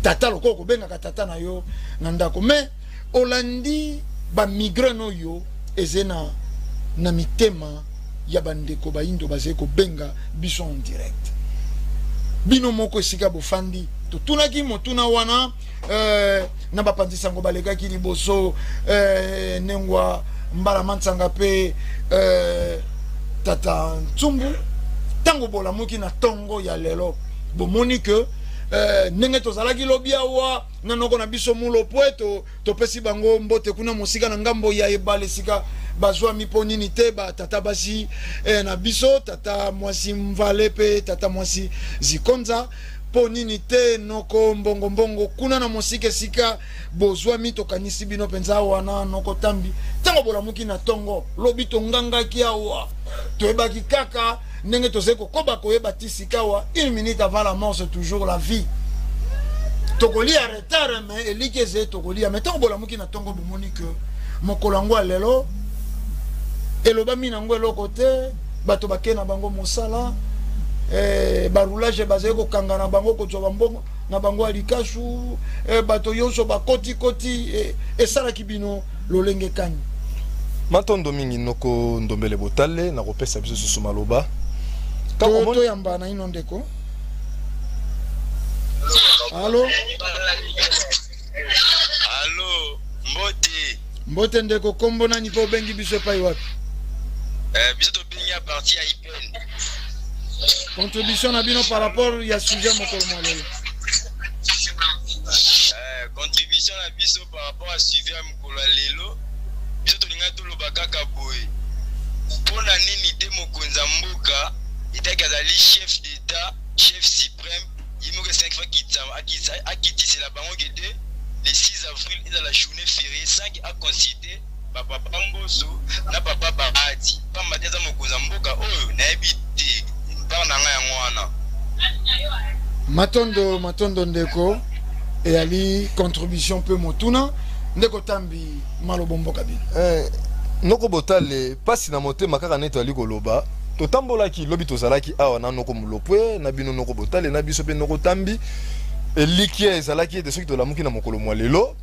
tata lokoko benga tata na yo nandako mais Olandi ba migrano yo ezena na mitema ya bandeko ba indo bazeko benga biso en direct bino moko esika bofandi to tunaki motuna wana na bapandisa ngo balega ki liboso nengwa mbala mansanga pe tata Ntsumbu tango bola muki na tongo ya lelo bomoni que nenge tozalaki lobi awa nanoko na biso mulo poeto topesi bango mbote kuna mosika na ngambo ya ebale sika bazwa mipo nini te ba tata basi na biso tata mwasi mvale pe tata mwasi zikonza po nini te noko mbongo kuna na mosika sika bozwa mito kanisi bino penza wana noko tambi tango bolamuki na tongo lobi tonganga ki awa toebaki kaka nenge tozeko koba koyeba tisikawa 1 minute avant la mort c'est toujours la vie tokoli a retard mais elikeze tokoli mais tango bolamuki na tongo bomoni que mokolango lelo eloba minango eloko te bato bakena bango mosala barulage bazeko kanga na bango kozwa bambongo na bango alikashu bato yonso bakoti esala kibino lolenge kani matondo mingi noko ndombele botale na kopesa biso susu maloba to yamba na ino ndeko. Allo allo mbote ndeko kombo nani po bengi biso pa wapi biso to bengi a partir ya IPN contribution na bino par rapport ya sujet mokolo molelo contribution na biso par rapport à sujet ya mokolo lelo biso tolinga toloba kaka boye mpona nini te mokonzi ya mboka itaki azali chef d'état chef suprême yimoko esengi fa akitisela bango kete le 6 avril eza la journée fériée sans a considéré papa Mboso na papa Bahati pamba te aza mokonzi ya mboka oyo nayebi te mpar na ngai yango wana matondo ndeko eyali contribution pe motuna ndeko tambi malobo mboka bino noko botale pasi na motema kaka neti ali koloba totambolaki lobi tozalaki awa na noko mulopwe na bino noko botale na biso pe noko tambi elikia ezalaki ete soki tolamuki na mokolo mwa lelo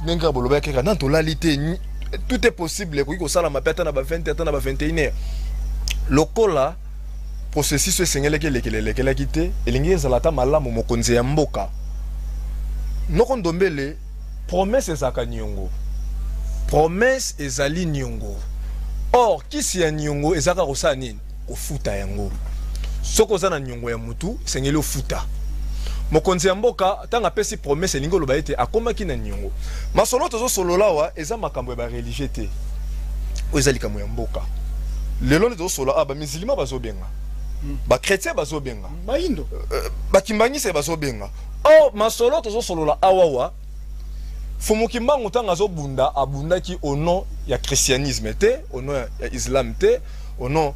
ndenge boloba kaka na tolali te tout est possible koki kosalama pe ata na ba 20 ata na ba 21h lokola processus esengeleki elekelaki te elingi ezala ata malamu mokonzi ya mboka noko ndombele promesse ezalaka niongo promesse ezali niongo or kisi ya niongo ezaka kosala nini kofuta yango soko oza na niongo ya mutu esengeli ofuta mokonzi ya mboka tanga pesi promesse elingi oloba ete akomaki na niongo masolo tozosolola awa eza makambo ya bareligie te oyo eza likambo ya mboka lelo nde tozosolola bamizilima bazobenga bakretien bazobenga baindo bakimbangise bazobenga or masolo tozosolola awawa Fumuki mbangu tanga azobunda abundaki au nom ya christianisme te au nom ya islam te au nom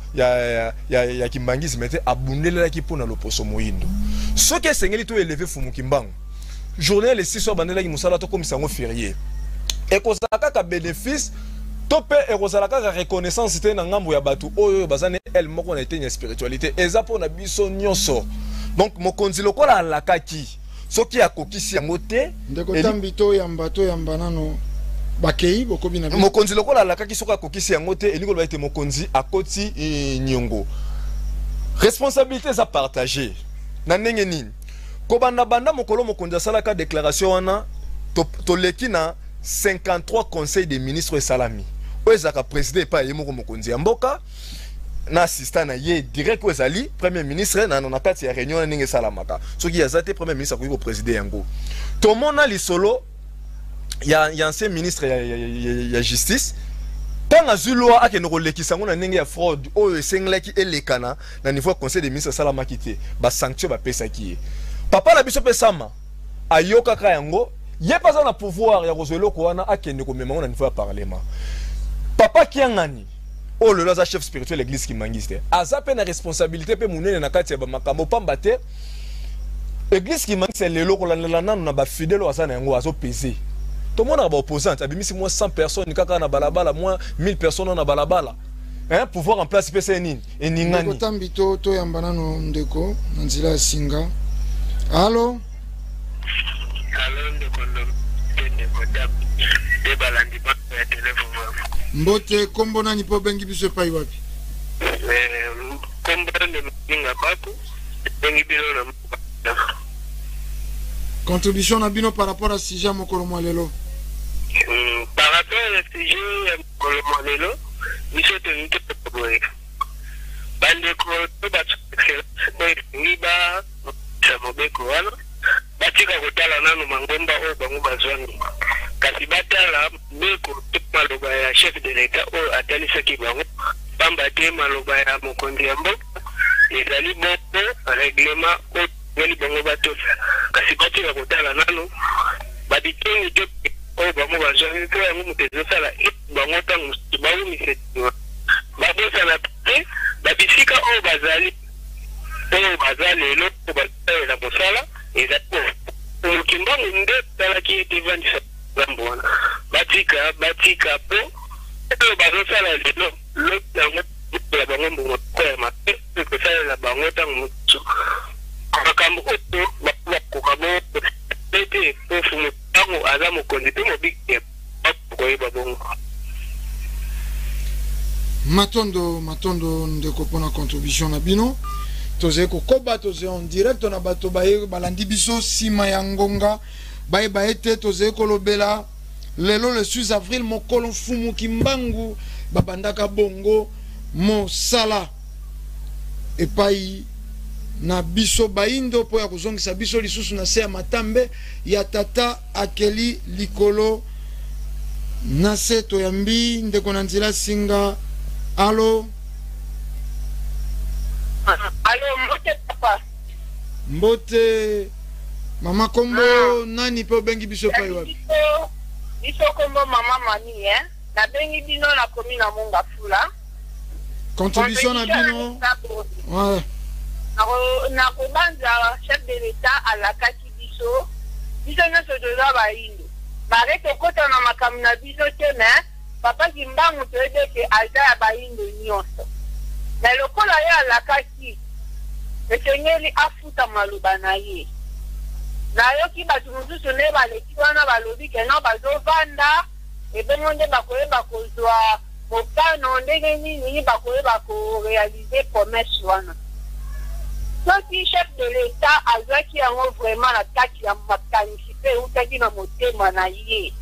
ya kimbangisme te abundelelaki pona loposo moyindo soki esengeli to élever Fumuki mbangu journée le 6 soir bandelaki musala to komisa ngo férié ekozalaka ka bénéfice to pe ekozalaka ka reconnaissance te na ngambo ya batu oyo bazane el moko na etenya spiritualité eza pona biso nyonso donc mokonzi lokola alakaki soki akokisi yango te ndeko tambi to yamba nano bakei bokobi na mokonzi lokola alakaki soki akokisi yango te elingo loba ete mokonzi akoti nyongo responsabilité za partager na ndenge nini kobanda banda mokolo mokonzi asalaka déclaration wana toleki na 53 conseils des ministres et salami oyo ezalaka président epai ye moko mokonzi ya mboka na assistant na ye direct oyo ezali premier ministre na kati ya réunion na ndenge esalamaka soki aza te premier ministre akoki koprésider yango tomona lisolo ya ancien ministre ya justice tanga zulwa akende kolekisa ngo na ndenge ya fraude oyo esengelaki elekana na niveau ya conseil des ministres esalamaki te basanction bapesaki ye papa na biso mpe sama ayokaka yango ye mpe aza na pouvoir ya kozwa eloko wana akende komema ngo na niveau ya parlement papa kiangani oyo lelo aza chef spirituel l'église Kimangisi te aza mpe na responsabilité mpe monene na kati ya bamakambo pamba te église Kimangisi lelo kolandela nanu na bafidèle oyo aza na yango azopese tomonaka baopposante abimisi moins 100 personnes kaka na balabala moins 1000 personnes na balabala pouvoir en place pese nini eningani kotambi to yamba nano ndeko na nzela ya singa allo ndeko ndeko de balandi ba ya telefone mbote kombo nani po bengi biso epai wapi kombo nani minga bako bengi bino na contribution na bino par rapport à sujet mokolo mwa lelo par rapport à sujet ya mokolo mwa lelo biso tenite boye bandeko to batsongi ba mobeko wana batika kotala nanu mangomba oyo bango bazwangi kasi batala mbeko to maloba ya chef de l'état oyo atalisaki bango pamba te maloba ya mokonzi ya mboka ezali bongo règlement oyo ngeli bango batosa kasi batika kotala nanu babitongi te oyo bango bazwangi po yango moto ezosala bango ntango mosusu bawumisetiwa babosana te babisika oyo bazali oyo baza lelo oyo bazalela mosala ezali mokimbangu nde talaki ete evandisa zambo wana batika po oyo bazosala lelo yango ya bango mbongo ya mabe ekosalela bango ntango mosusu makambo oyo bakoka ete ofumu ntango aza mokonzi te mobiki koyeba bongo matondo ndeko mpona contribution na bino tozali kokoba tozali en direct na bato baye balandi biso nsima ya ngonga bayeba ete tozali kolobela lelo le 6 avril mokolo mfumu kimbangu babandaka bongo mosala epai na biso baindo po ya kozongisa biso lisusu na se ya matambe ya tata akeli likolo na se toyambi ndeko na nzela singa allo mbote papa mbote mama kombo nani pe obengi biso pai wapi biso kombo mama mani na bengi bino na komi na monga fula contribution na bino ouais na kobanza chef de l'état alakaki biso nyonso toza baindo bare tokota na makambo na biso te me papa kimbangu toyebeke aza ya baindo nyonso na lokola ye alakaki esengeli afuta maloba na ye nayoki bato mosusu nde baleki wana balobi keno bazovanda ebongo nde bakoyeba kozwa mokano ndenge nini bakoyeba korealize promese wana soki chef de l'état azwaki yango vraiment na kati ya makanisi mpe eutaki na motema na ye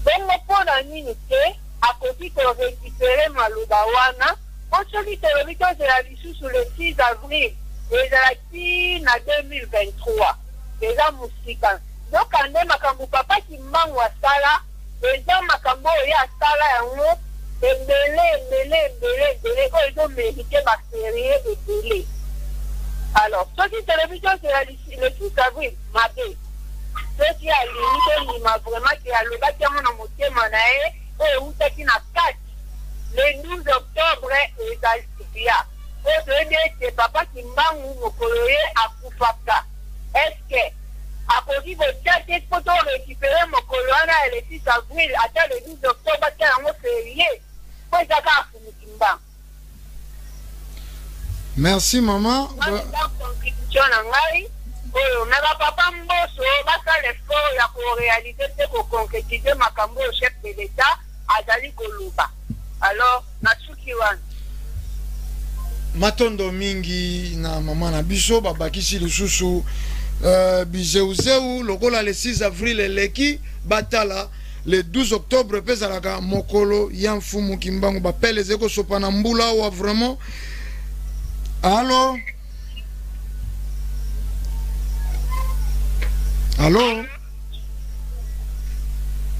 bongo mpona nini te akoki korécupere maloba wana po soki tolobi tozela lisusu le 6 avril ezalaki na 2023 eza mosika zoka nde makambo papa kimbangu asala eza makambo oyo asala yango ebele oyo ezomerite baserie ebele. Alors, soki télévision c'est le 6 avril mabe soki alingi tondima vraiment ke alobaki yango na motema na ye oyo eutaki na kati le 12 octobre ezali ya oyo toyebi ete papa kimbangu mokolo ye akufaka eske akoki kotia te po to récupere mokolo wana le 6 avril ata le 12 octobre atia yango ferie po ezaka afumu kimbangu. Merci maman. Contribution na ngai oyo na papa mboso basala effort ya korealize te koconcrétiser makambo au chef de l'état azali koluba. Alors nasuki wana matondo mingi na mama na biso babakisi lisusu bizeuzeu lokola le 6 avril eleki batala le 12 octobre pezalaka mokolo ya mfumu kimbangu bapele zeko sopa na mbula wa vraiment. Allô? Allô?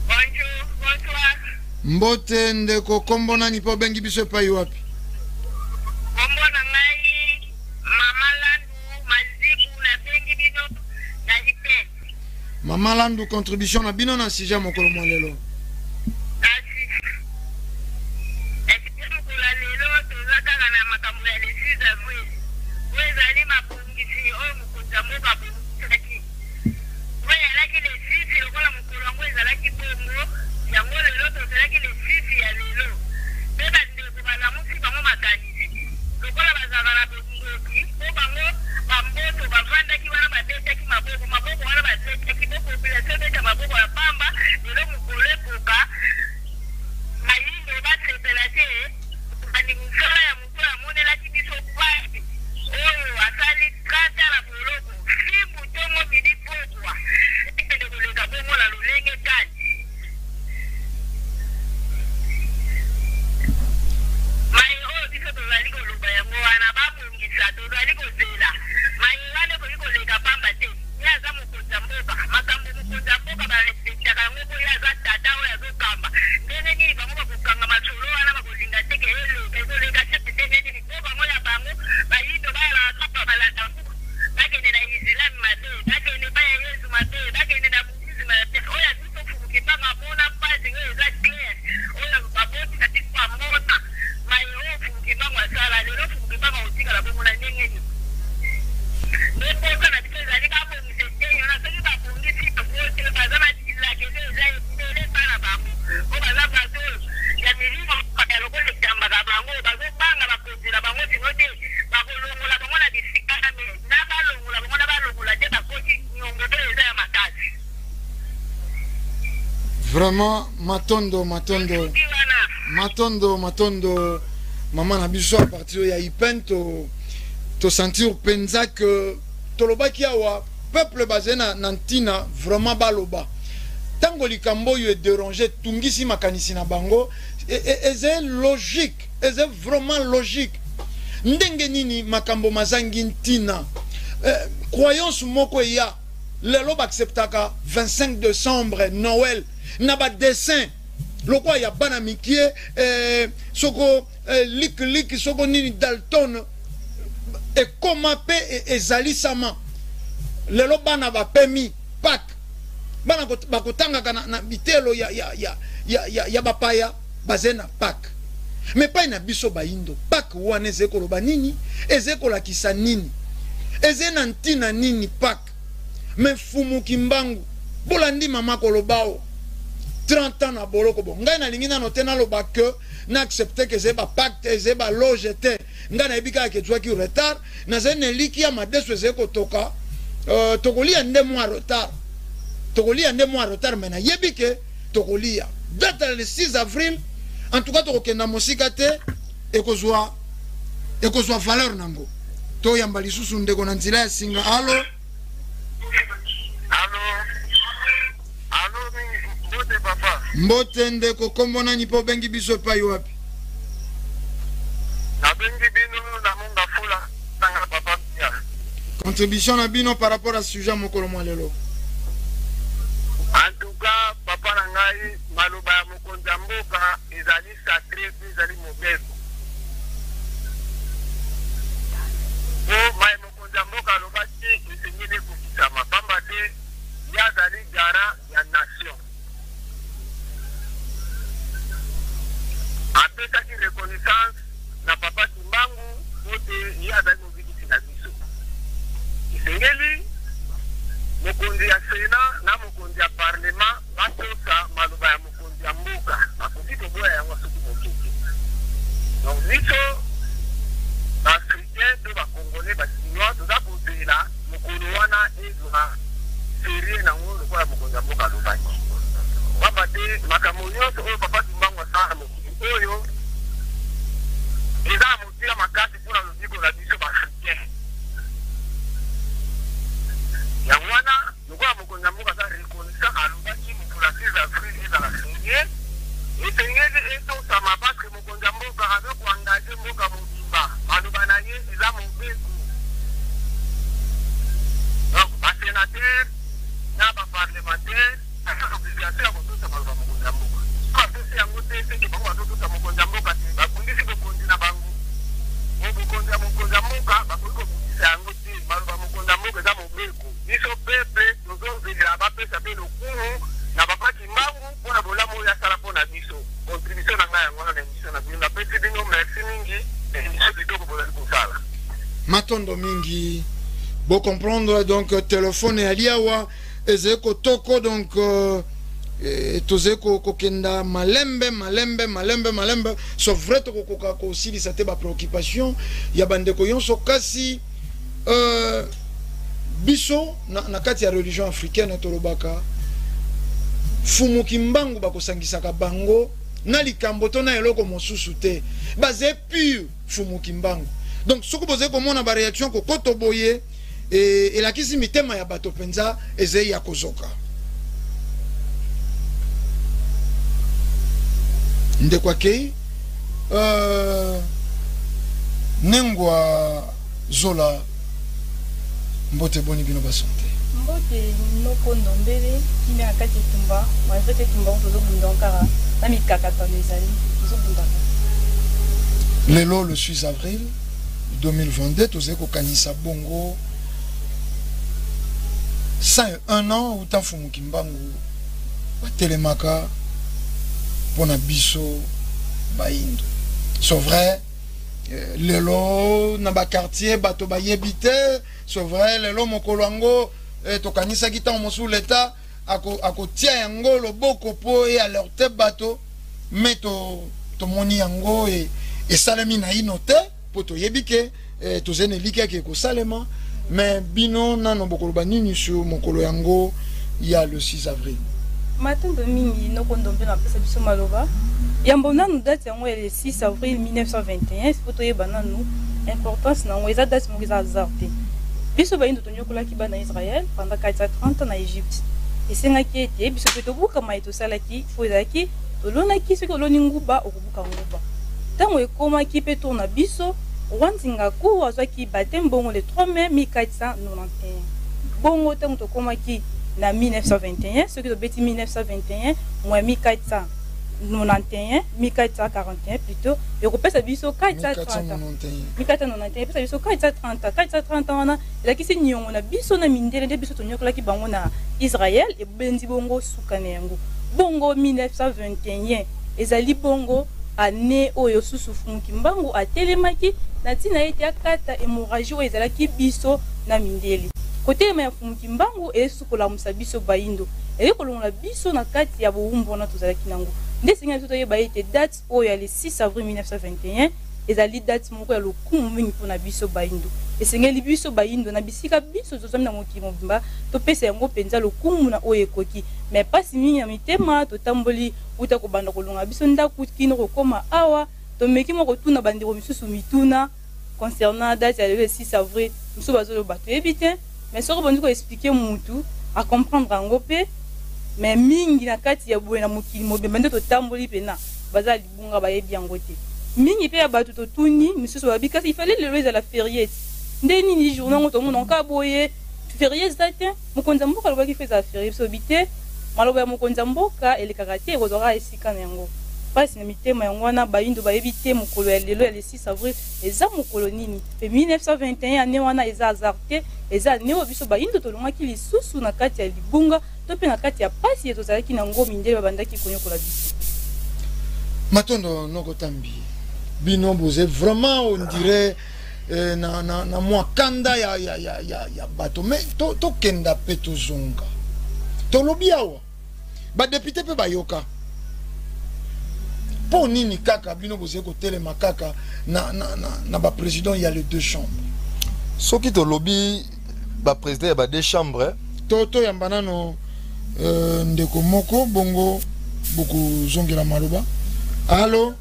Bonjour, bonsoir. Mbote ndeko kombo nani po bengi biso epai wapi? Kombo na ngai Mama Landu Mazibu na bengi bino na Lipete. Mama Landu contribution na bino na sija mokolo mwa lelo. Asi. Esi mokolo lelo tozakaka na makambo ya le 6 avril. Wezali mabongisi oyo mokonza mboka bongisi. Weyalaki le 6 lokola mokolo yango ezalaki bongo. Yango lelo tozalaki le 6 ya lelo. Mpe bandeko balamusi bango makanisi. Lokola bazalaka na bongoki, po bango bamboto bavandaki wana babetaki maboko wana babetaki po population ebeta maboko ya pamba lelo mokolo ekoka mayindo basepela te bandi mosala ya moto amonelaki biso pasi oyo asali 30 na boloko fibu tongo midi pokwa ekende koleka bongo na lolenge kani mai oyo biso tozali koloba yango wana babongisa tozali kozela mai wana ekoki koleka pamba te ye aza mokonzi ya mboka makambo mokonzi ya mboka barespektaka yango po ye aza tata oyo azokamba ndenge nini bango bakokanga masolo wana bakolinga teke eleka ezoleka te ndenge nini po bango ya bango bayindo bayalaka kapa balanda mbuku bakende na islami mabe bakende baya yesu mabe bakende na budisme mabe oyo abiso fumukipanga mpona pasi oyo eza clair oyo baboti katikwa mota mai oyo fumukipanga asala lelo fumukipanga otikala bongo na ndenge nini mpoka na biso ezali babongisa eteyo na soki babongisi bakote baza badilakele eza ebele bana bango o baza bato ya milimo ya lokola etambaka bango bazobanga bakonzela bango sino te bakolongola bango na bisika na balongola bango na balongola te bakoti nyongo to eza ya makasi Vraiment matondo mama na biso a partir ya ipen to sentir penza que tolobaki awa peuple basé na ntina vraiment baloba tango likambo yo déranger tungisi makanisi na bango c'est logique c'est vraiment logique ndenge nini makambo mazangi ntina croyance moko ya lelo acceptaka 25 décembre Noël na ba dessin lokwa ya bana mikie soko lik soko nini Dalton et comment pe ezali sama lelo bana ba pemi pak bana bakotanga na bitelo ya bapaya bazena pak mais pas na biso baindo pak wana ezekolo banini ezekola kisa nini ezena ntina nini pak mais fumu kimbangu bolandi mama kolobao 30 ans na boloko bo ngai na lingi na notena loba que na accepter que c'est ba pacte c'est ba loge te ngai na ebika ke twa ki retard na zene liki ya madeso ezeko toka tokolia nde mois retard mais na yebike tokolia date le 6 avril en tout cas tokokenda mosika te ekozwa valeur nango to yamba lisusu ndeko na nzila ya singa allo mbote papa mbote ndeko kombo nani po bengi biso epai wapi na bengi bino na monga fula tanga papa pia contribution na bino par rapport à sujet mokolo mwa lelo en tout cas papa na ngai maloba ya mokonzi ya mboka ezali sacré ezali mobeko po mai mokonzi ya mboka alobaki esengeli ekokisama pamba te ye azali gara ya nation apesaki reconnaissance na papa Kimbangu ote ye azali mobikisi na biso esengeli mokonzi ya sena na mokonzi ya parlement bakosa maloba ya mokonzi ya mboka bakoki koboya yango soki mosusu donc biso baafricain to bacongolais basinois toza kozela mokolo wana ezwa serie nango lokola mokonzi ya mboka alobaki pamba te makambo nyonso oyo papa Kimbangu asala mokili oyo eza motia makasi mpona lobiko na biso baafricain sénateur na baparlementaire asa obligation ya kotosa maloba mokonzi ya mboka apesi yango te seke bango bazotosa mokonzi ya mboka te bakundisi bokonzi na bango bokonzi ya mokonzi ya mboka bakoki kobundisa yango te maloba mokonzi ya mboka eza mobeko biso pepe tozozela bapesa mpe lokumu na bapaki mbangu mpona bolamu oyo asala mpona biso contribution na ngai yango wana na émission na bino napesi bino merci mingi émission kitoko bozali kosala matondo mingi bo comprendre donc téléphone ya liawa ezeko toko donc tozeko kokenda malembe so vrai to kokoka ko silisa te ba préoccupation ya bandeko yonso kasi biso na kati ya religion africaine tolobaka fumu kimbangu bakosangisaka bango na likambo to na eloko mosusu te baze pur fumu kimbangu donc soko boze komona ba réaction ko koto boye et la kisi mitema ya bato penza eze ya kozoka ndekwa kei nengwa zola mbote boni bino basante mbote nokondo mbele kime akati tumba mazete tumba tozo bundokara na mikaka tanezali tozo bundaka lelo le 6 avril 2022 tozeko kanisa bongo 101 ans uta fumu kimbangu batelemaka pona biso baindo c'est vrai lelo na ba quartier bato bayebite c'est vrai lelo mokolo yango tokanisa kita mosu leta ako tia yango loboko po e alerte bato meto to moni yango e salami na inote po to yebike to zene likeke ko salema mais bino nano bokolo banini sur mokolo yango ya le 6 avril matondo mingi nokondo mpe na pesa biso maloba yambo nanu date yango ya le 6 avril 1921 poto yeba nanu importance nango eza date moko eza hasard te biso bayindo tonyokolaki bana Israël pendant 430 na Égypte esengaki ete biso mpe tobukama ye tosalaki fo ezalaki tolonaki soki oloni nguba okobuka nguba ntango ekomaki mpe tour na biso Rwanzinga ku azwaki batem bongo le 3 mai 1491 bongo ntango tokomaki na 1921 ce qui est 1921 moins 1491 1441 plutôt et repesa biso 430 1491 pesa biso 430 wana la kisi nyongo na biso na mindele de biso tonyokola ki bango na Israël et benzi bongo sukane yango bongo 1921 ezali bongo année oyo susu fumu kimbangu atelemaki na tina ete akata hémorragie oyo ezalaki biso na mindele côté ma fumu kimbangu esukola musabiso baindo et kolongola biso na kati ya bowumbo na tozalaki nango nde singa biso toyeba ete date oyo ya le 6 avril 1921 ezali date moko ya lokumu mingi mpona biso baindo esengeli biso baindo na bisika biso tozwami na mokili mobimba topesa yango mpenza lokumu na oyo ekoki mais pasi mingi ya mitema totamboli uta kobanda kolonga biso ndako kino kokoma awa tomeki moko tuna bandeko misusu mituna concernant date ya le 6 avril mosusu bazoloba toyebi te mais soko bondi koexplike mutu a comprendre yango mpe mais mingi na kati ya boye na mokili mobimba nde totamboli mpena baza libunga bayebi yango te mingi mpe ya bato totuni misusu babi kasi ifale lelo ezala ferie nde nini journée yango tomona nka boye ferie eza te mokonzi ya mboka alobaki fe ezala ferie biso bi te maloba ya mokonzi ya mboka elekaka te ekozwaka esika na yango pasi na mitema yango wana baindo bayebi te mokolo ya lelo ya le 6 avril eza mokolo nini pe 1921 ane wana eza hasard te eza ane oyo biso baindo tolongaki lisusu na kati ya libunga to mpe na kati ya pasi tozalaki na ngo mindele babandaki konyokola biso matondo nokotambi bino boze vraiment on dirait na mwakanda ya bato mais tokenda mpe tozonga tolobi awa badepute mpe bayoka mpo nini kaka bino boze kotelema kaka na baprésident ya les deux chambres soki tolobi baprésident ya ba deux chambres toyamba nano ndeko moko bongo bokozongela maloba allo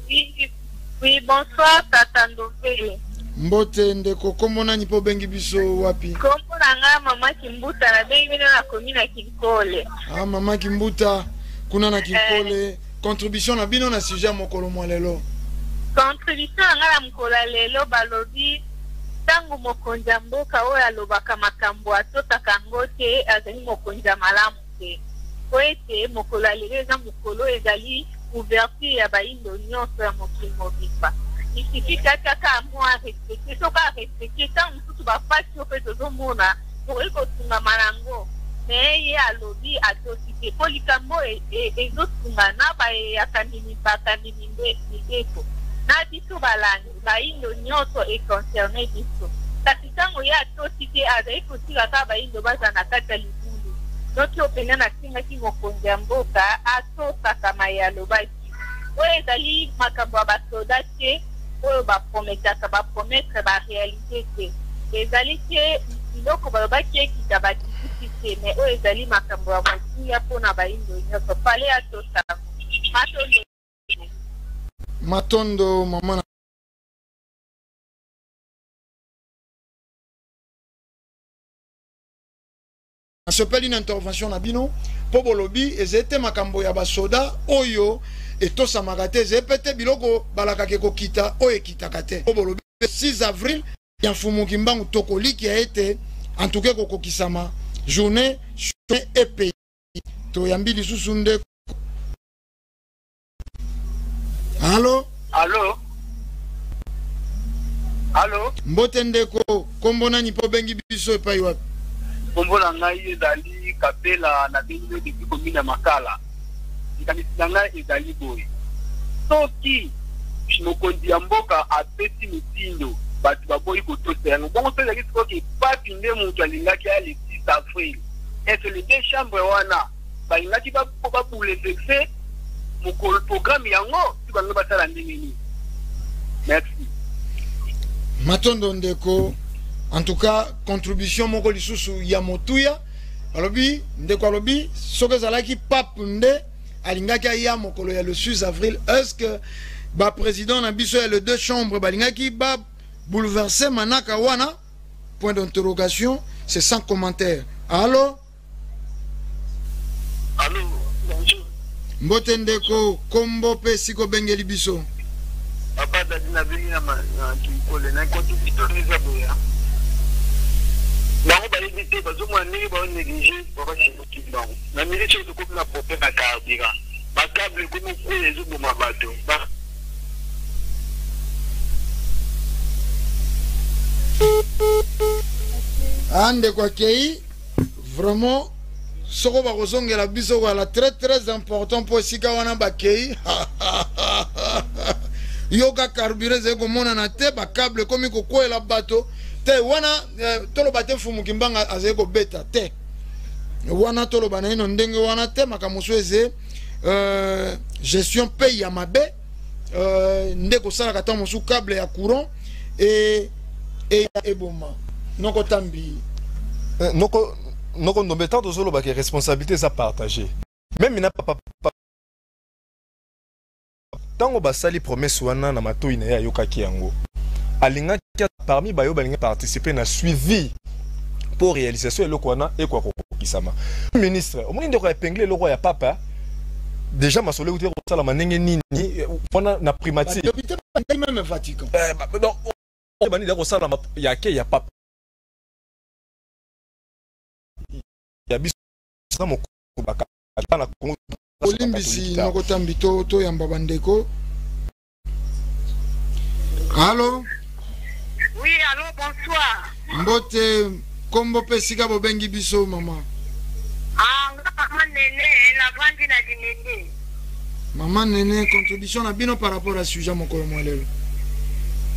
oui bonsoir tata Ndovele mbote ndeko kombo nani mpo bengi biso wapi kombo na nga mama Kimbuta na bengi bino na komi na Kinkole mama Kimbuta kuna na Kinkole contribution na bino na sujet mokolo mwa lelo contribution na nga na mokolo lelo balobi tangu mokonza mboka oyo alobaka makambo atotaka ngo te azali mokonza malamu te po ete mokolo alelo eza mokolo ezali ouverture ya bayindo nyonso ya mokili mobimba isiki kaka mo arespecte soki arespecte ntango mosusu bafasi oyo mpe tozomona okoki kotungama nango me ye alobi atosi te mpo likambo ezotungana bakanini mibeko na biso balandi bayindo nyonso econcerne biso kasi ntango ye atosi te azali kotika kaka bayindo baza na kati ya libulu noki opena natingaki mokonzi ya mboka atosaka maye alobaki oyo ezali makambo ya basoda te oyo baprometaka baprometre barealité te ezali te biloko balobaki ekita bakitisi te me oyo ezali makambo ya motuya mpona bayindo nyonso pale atosaka matondo mama sepeli une intervention na bino po bolobi ezete makambo ya basoda oyo etosamaka te ezepete biloko balakake kokita oyo ekitaka te po bolobi 6 avril ya mfumuki mbangu tokoliki ya ete antuke kokokisama journée et pays toyambi lisusu nde Allô? Allô? Mbote ndeko kombo nani po bengi biso epai wapi? Kombo na ngai ezali Kapela na bengi depuis commune ya Makala. Likanisi na ngai ezali boye. Soki mokonzi ya mboka apesi mitindo bato baboyi kotosa yango bongo mpe ezali sikoki papi nde moto alingaki ya le 6 avril. Ete le deux chambres wana balingaki babouleverse mokolo programme yango ti bango basala ndenge nini. Merci. Matondo ndeko en tout cas contribution moko lisusu ya motuya alobi ndeko alobi soki ezalaki pape nde alingaki aya mokolo ya le 6 avril est-ce que ba président na biso ya le deux chambres balingaki ba bouleverser manaka wana point d'interrogation c'est sans commentaire. Allô? Allô, bonjour. Mbote ndeko kombo pe siko bengeli biso. Papa dadina bengi na kikole na kotu kitoniza boya. Bango bali te bazomwa ndenge ba négligé baba chimba. Na miliki to kopina popé na carburant. Ba câble comme ko ezo boma bato. Ande kwa kei vraiment soko bakozongela biso wala très important pour sika wana bakei yoka carburant zeko mona na te ba câble komi kokwela bato te wana tolo bate fumu kimbanga azeko beta te wana tolo bana ino ndenge wana te makamuso eze gestion paye ya mabe ndeko sala kata musu câble ya courant et eboma noko tambi noko ndombe tant tozolo ba que responsabilité ça partagée même ina papa tango basali promesse wana na matoi na ya yokaki yango alinga parmi bayo balinga participer na suivi pour réalisation eloko wana e kwa kokisama ministre omoni ndeko ya épinglé eloko ya papa déjà masolo uti ko sala manenge nini wana na primatie député même Vatican donc bani ndeko sala ya ke ya papa ya biso na mokubaka na Congo olimbisi noko tambi to yamba bandeko. Allô? Oui, allô, bonsoir. Mbote kombo pe sika bobengi biso mama. Maman Nene, la vandi na dimende. Maman Nene, contribution na bino par rapport à sujet mokolo mwelelo.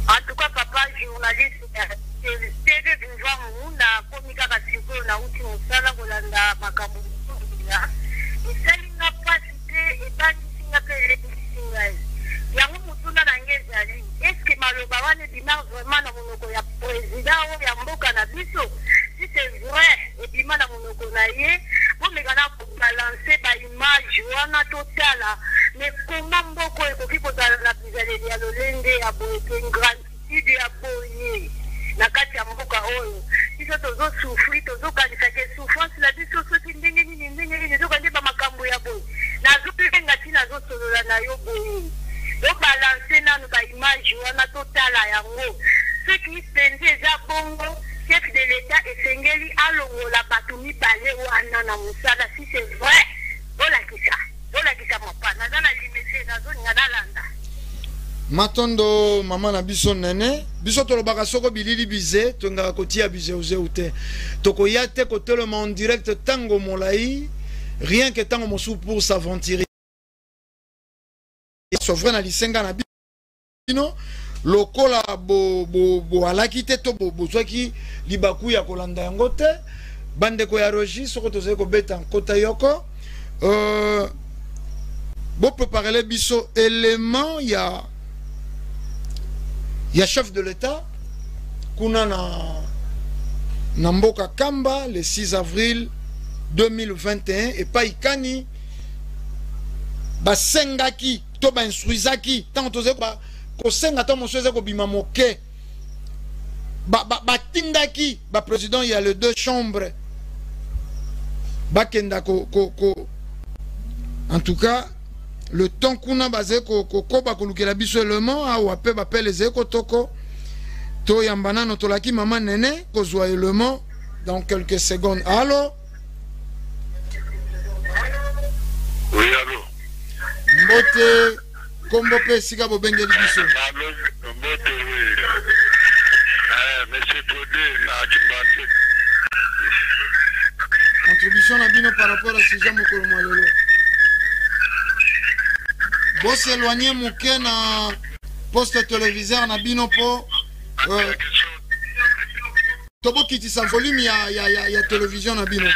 En tout cas, papa journaliste TV Vivant na komika kasiko na uti musala kolanda makambo ya. Iselinga pasite ebandi singa pe singa. Yango mutuna na ngezali. Est-ce que maloba wana bima vraiment na monoko ya président ou ya mboka na biso? Si c'est vrai, et bima na monoko na ye, bon mais kana balancer ba image wana totala. Mais comment mboko ekoki kozala na bizaleli ya lolenge ya boye gratitude ya boye na kati ya mboka oyo biso tozosufri tozokanisa ke souffrance na biso soki ndenge nini ezokande bamakambo ya boye nazopenga ti nazosolola na yo boye obalanse nanu baimage wana totala yango soki mpenzi eza esengeli alongola bato mibale wana na mosala si c'est vrai olakisa mapa naza na limese nazolinga nalanda matondo mama na biso nene biso tolobaka soko bilili bize tongaka kotia bizeuze te tokoya te kotelema en direct tango molai rien que tango mosu pour s'aventurer so vrai na lisenga na bino lokola bo alaki te to bozwaki libaku ya kolanda yango te bandeko ya rogi soko tozali kobeta nkota yoko bo préparer les biso élément ya chef de l'État kuna na mboka Kamba le 6 avril 2021 et pas ikani basengaki to ba instruisaki tant toze ko senga to mosoze ko bima moke batindaki ba président il y a les deux chambres bakenda ko en tout cas le temps kuna bazé ko ba kolukela biso élément awa pe ba peleze ko toko to yambana no tolaki mama nene ko zwa élément dans quelques secondes. Allô? Oui, allô. Mbote kombo pe sika bo bengeli biso. Mbote oui. Monsieur Todé na Kimbante. Contribution na bino par rapport à sujet mokolo mwalelo. Bo s'éloigner mouke na poste téléviseur na bino po tobo kitisa volume ya télévision na bino.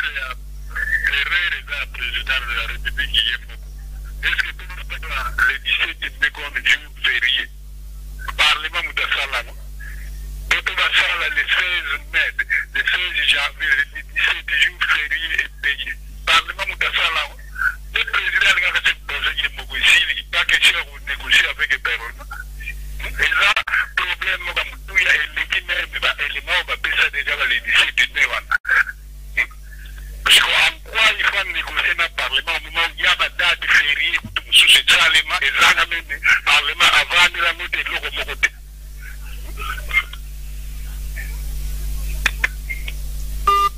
Est-ce que le 17 mai comme jour férié Parlement Moutassala le 16 mai, le 16 janvier, le 17 jour férié est payé. Parlement Moutassala le président a fait poser il pas question de négocier avec les personnes. Et là, problème, il y a l'équipe élément, on va baisser déjà le 17 mai. Parce qu'en quoi il faut négocier dans le Parlement au moment où il y a une date fériée, sous ce Parlement, et là, le Parlement avant de la noter de l'eau.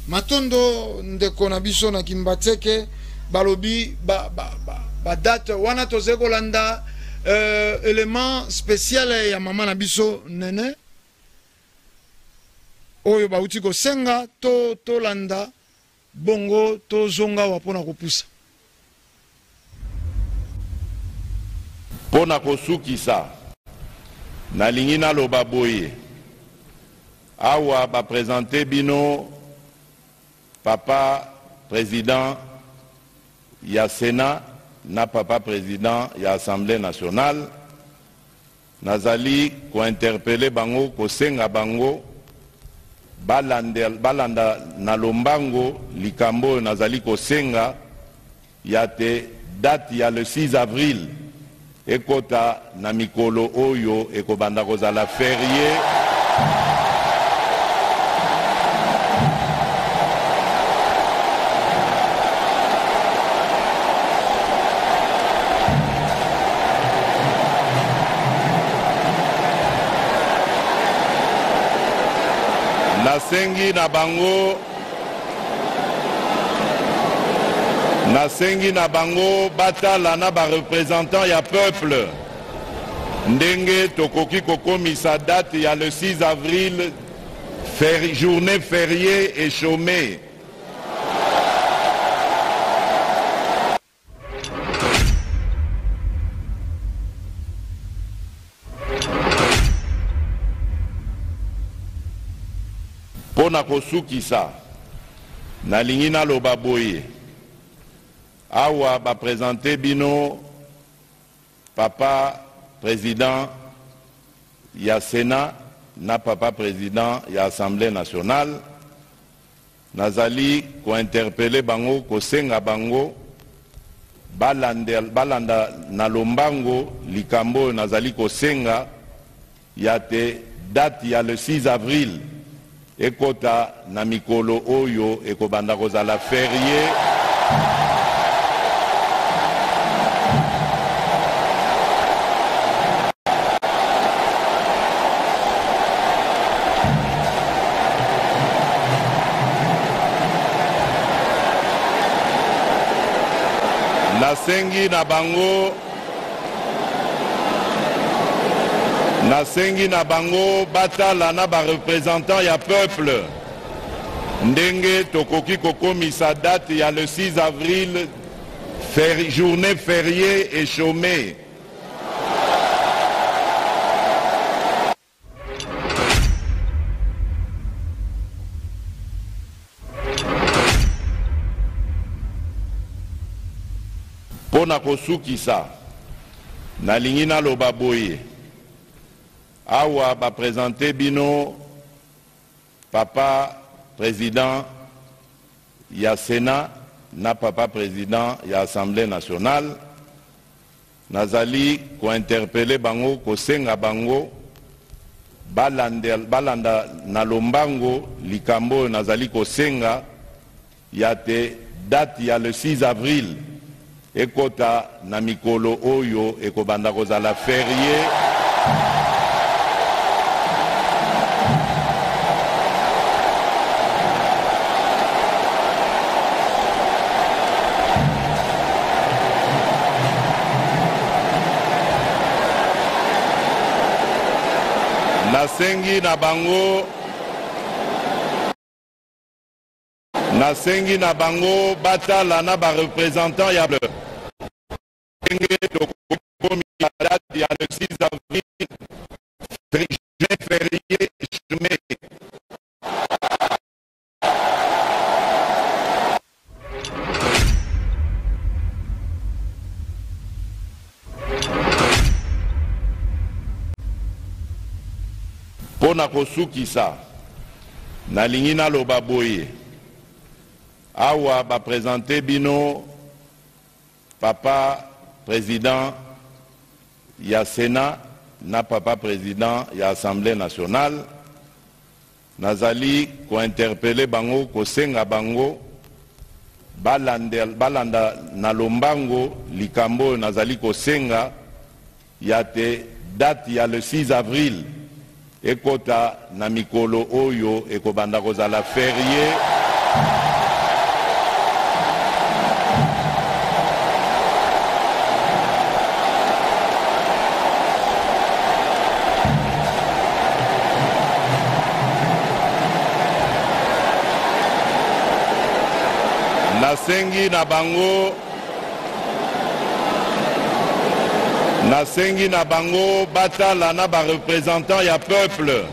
Matondo ndeko na biso na Kimbateke balobi ba date wana toze kolanda élément spécial ya mama na biso nene oyo bauti kosenga to landa bongo to zonga wapona kopusa pona kosukisa nalingi naloba boye awa ba présenter bino papa président ya Sénat na papa président ya Assemblée nationale nazali ko interpeller bango ko senga bango balanda na lombango likambo nazali ko senga ya te date ya le 6 avril ekota na mikolo oyo ekobanda kozala férié nasengi na bango batala na ba représentant ya peuple ndenge tokoki kokomisa date ya le 6 avril journée fériée et chômée. Pona kosukisa nalingi naloba boye awa ba présenter bino papa président ya Sénat na papa président ya Assemblée nationale nazali ko interpeller bango ko senga bango balanda na lombango likambo nazali ko senga ya te date ya le 6 avril ekota na mikolo oyo ekobanda kozala férié nasengi na bango batala na ba représentant ya peuple ndenge tokoki kokomisa date ya le 6 avril journée fériée et chômée. Pona kosukisa nalingi naloba boye awa ba présenter bino papa président ya Sénat na papa président ya Assemblée nationale nazali ko interpeller bango kosenga bango balanda na lombango likambo nazali kosenga ya te date ya le 6 avril ekota na mikolo oyo ekobanda kozala férié nasengi na bango batala na ba représentant ya date ya le 6 avril journée fériée chômée. Pona kosukisa nalingi naloba boye awa ba présenter bino papa président ya Sénat na papa président ya Assemblée nationale nazali ko interpeller bango kosenga bango balanda na lombango likambo nazali kosenga ya te date ya le 6 avril ekota na mikolo oyo ekobanda kozala férié nasengi na bango batala na ba représentant ya peuple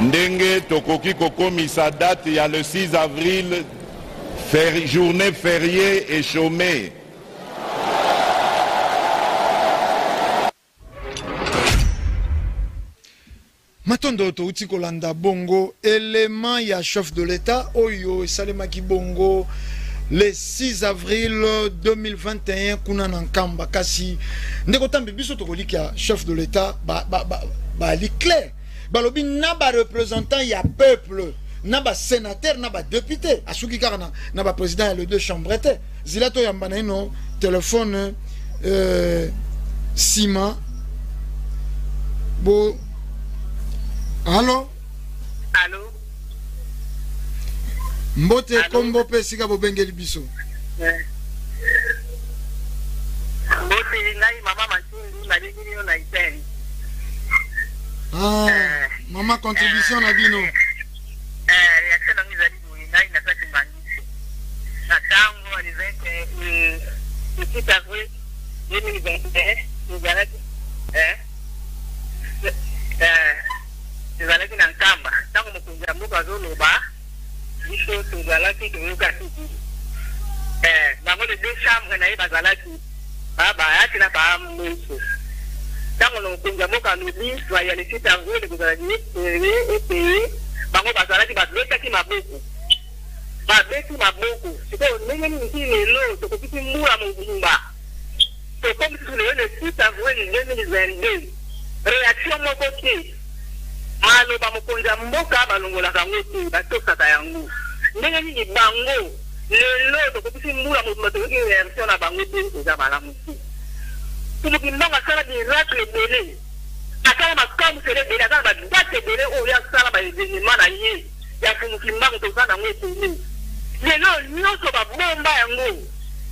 ndenge tokoki kokomisa date ya le 6 avril journée fériée et chômée. Matondo touti kolanda bongo élément ya chef de l'État oyo esalemaki bongo le 6 avril 2021 kuna nankamba kasi ndeko tambe biso tokoliki ya chef de l'État ba li clair balobi na ba représentant ya peuple na ba sénateur na ba député asuki kaka na ba président ya le deux chambres te zilato yamba na ino téléphone Sima bo. Allô? Allô? Mbote kombo pe sika bo bengeli biso. Mbote ngai mama Matundu na bingini na iteni. Mama contribution na bino. Ya tena ngizali ngai na sasa mangisi. Na tango alizeke ikita kwe 2021 nizalaki tuzalaki na nkamba ntango mokonzi ya mboka azoloba biso tozalaki toyoka tiki bango le deux chambres na ye bazalaki bayaki na bamweso ntango na mokonzi ya mboka alobi ya le 6 avril kozalaki epeye bango bazalaki babetaki maboko sikoyo ndenge nini lelo tokokisi mbula mobimba tokomisi lelo le 6 avril 2022 réaction moko te maloba mokonzi ya mboka balongolaka yango te batosaka yango ndenge nini bango lelo tokokisi mbula mobimba tokoki réaction na bango te eza malamu te tumuki mbongo asala miracle ebele asala makamosele ebele asala badate ebele oyo asala baévénement na ye ya fumuki mbango toza nango ebele lelo nyonso babomba yango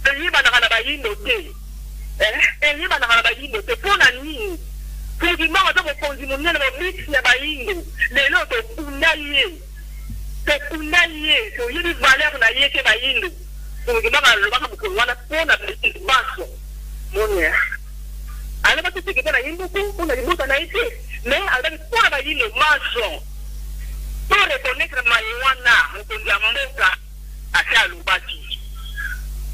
eyeba na bayindo te eyeba na bayindo te pona nini Kongima waza mokonzi monene ba mix ya bayindo lelo tokunda ye so yini valeur na ye ke bayindo Kongima ba lobaka mokonzi wana pona baso monia ala batiki ke na yindo ko na limuta na ite mais ala pona bayindo maso to reconnaître maywana mokonzi ya mboka asa lubaki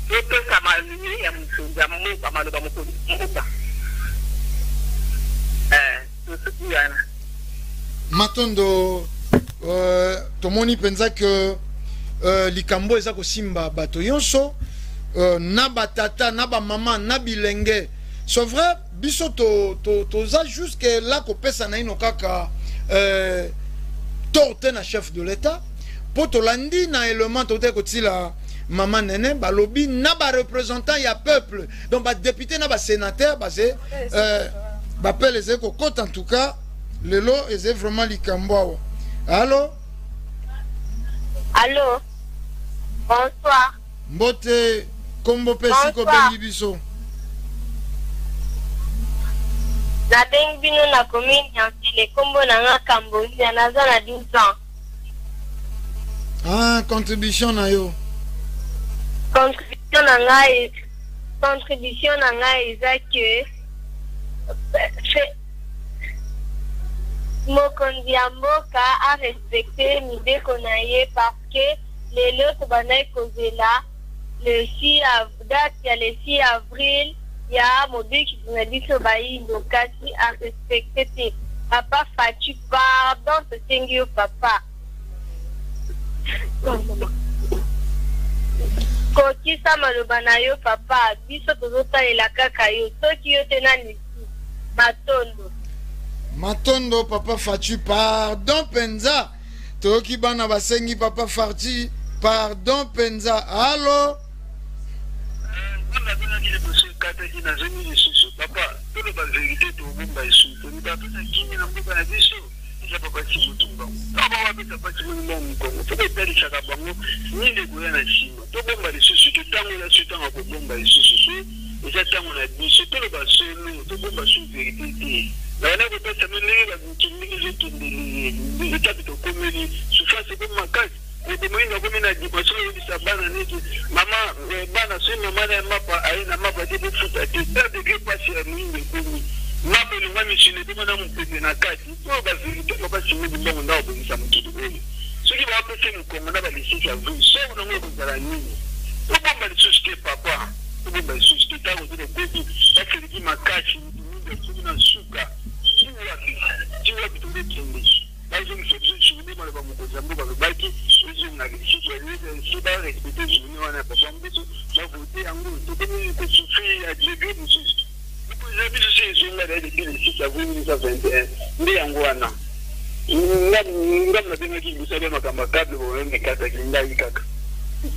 Epe samali ya mkonzi ya mboka maloba mokonzi mboka Matondo tomoni penza que likambo eza kosimba bato yonso na batata na ba mama na bilenge c'est vrai biso toza jusque là kopesa na ino kaka torte na chef de l'état po tolandi na élément tote kotila Maman Nene, balobi na ba représentant ya peuple donc ba député na ba sénateur basé Bapel les échos en tout cas, le lot est vraiment likambo. Allô? Allô? Bonsoir. Mbote, kombo pesiko bengi biso. Na bengi bino na commune ya Nsele, kombo na nga Kambozi, naza na 12 ans. Ah, contribution na yo. Contribution na nga eza que Mokonzi ya mboka a respecté mideko na ye parce que lelo tobandaki kozela le 6 avril ya mobiki na biso bayindo kasi a respecté te papa Fatou pardon tosengi yo papa kokisa maloba na yo papa biso tozotalela kaka yo soki yo te nani Matondo papa Fatou pardon penza toki bana basengi papa Farti pardon penza allo papa tout la vérité to bomba isu to ni papa ça qui na mboka na biso ça papa si mutumba papa wa pesa pa tu mu mkongo to be peli chaka bango ni le goya na chima to bomba isu to tango la suite en ko bomba isu eza tango na biso to le basolo to bomba su vérité na na ko pesa mele la mutumbi je tindeli ni tabito komeli sufase ko makasi ko mwinda ko mina diposo ni sabana ni mama bana so mama na mapa aina mapa de futa te de pasi ya mwinda ko mapa ni ngami chine ko na mpete na kati to ba vérité ko ba chine bi mbongo na obisa mtudu ko soki ba pesa ni ko na ba lisika vu so na ngo ko zala nini to bomba lisuske papa to bomba lisuske ta ko de ko ba kiriki makachi ni de na suka tiwa bitumbe kende bazo msebzo chini mala ba mukoza mbo ba baki uzu na kisiki ni siba respecte chini wana papa mbiso ba voter yango to demi ko souffrir ya début musu ko zabi se sunga de kile sika vuni sa 21 ndi yango wana ngam na benga ki busale makamba kable bo ngi kata kinda ikaka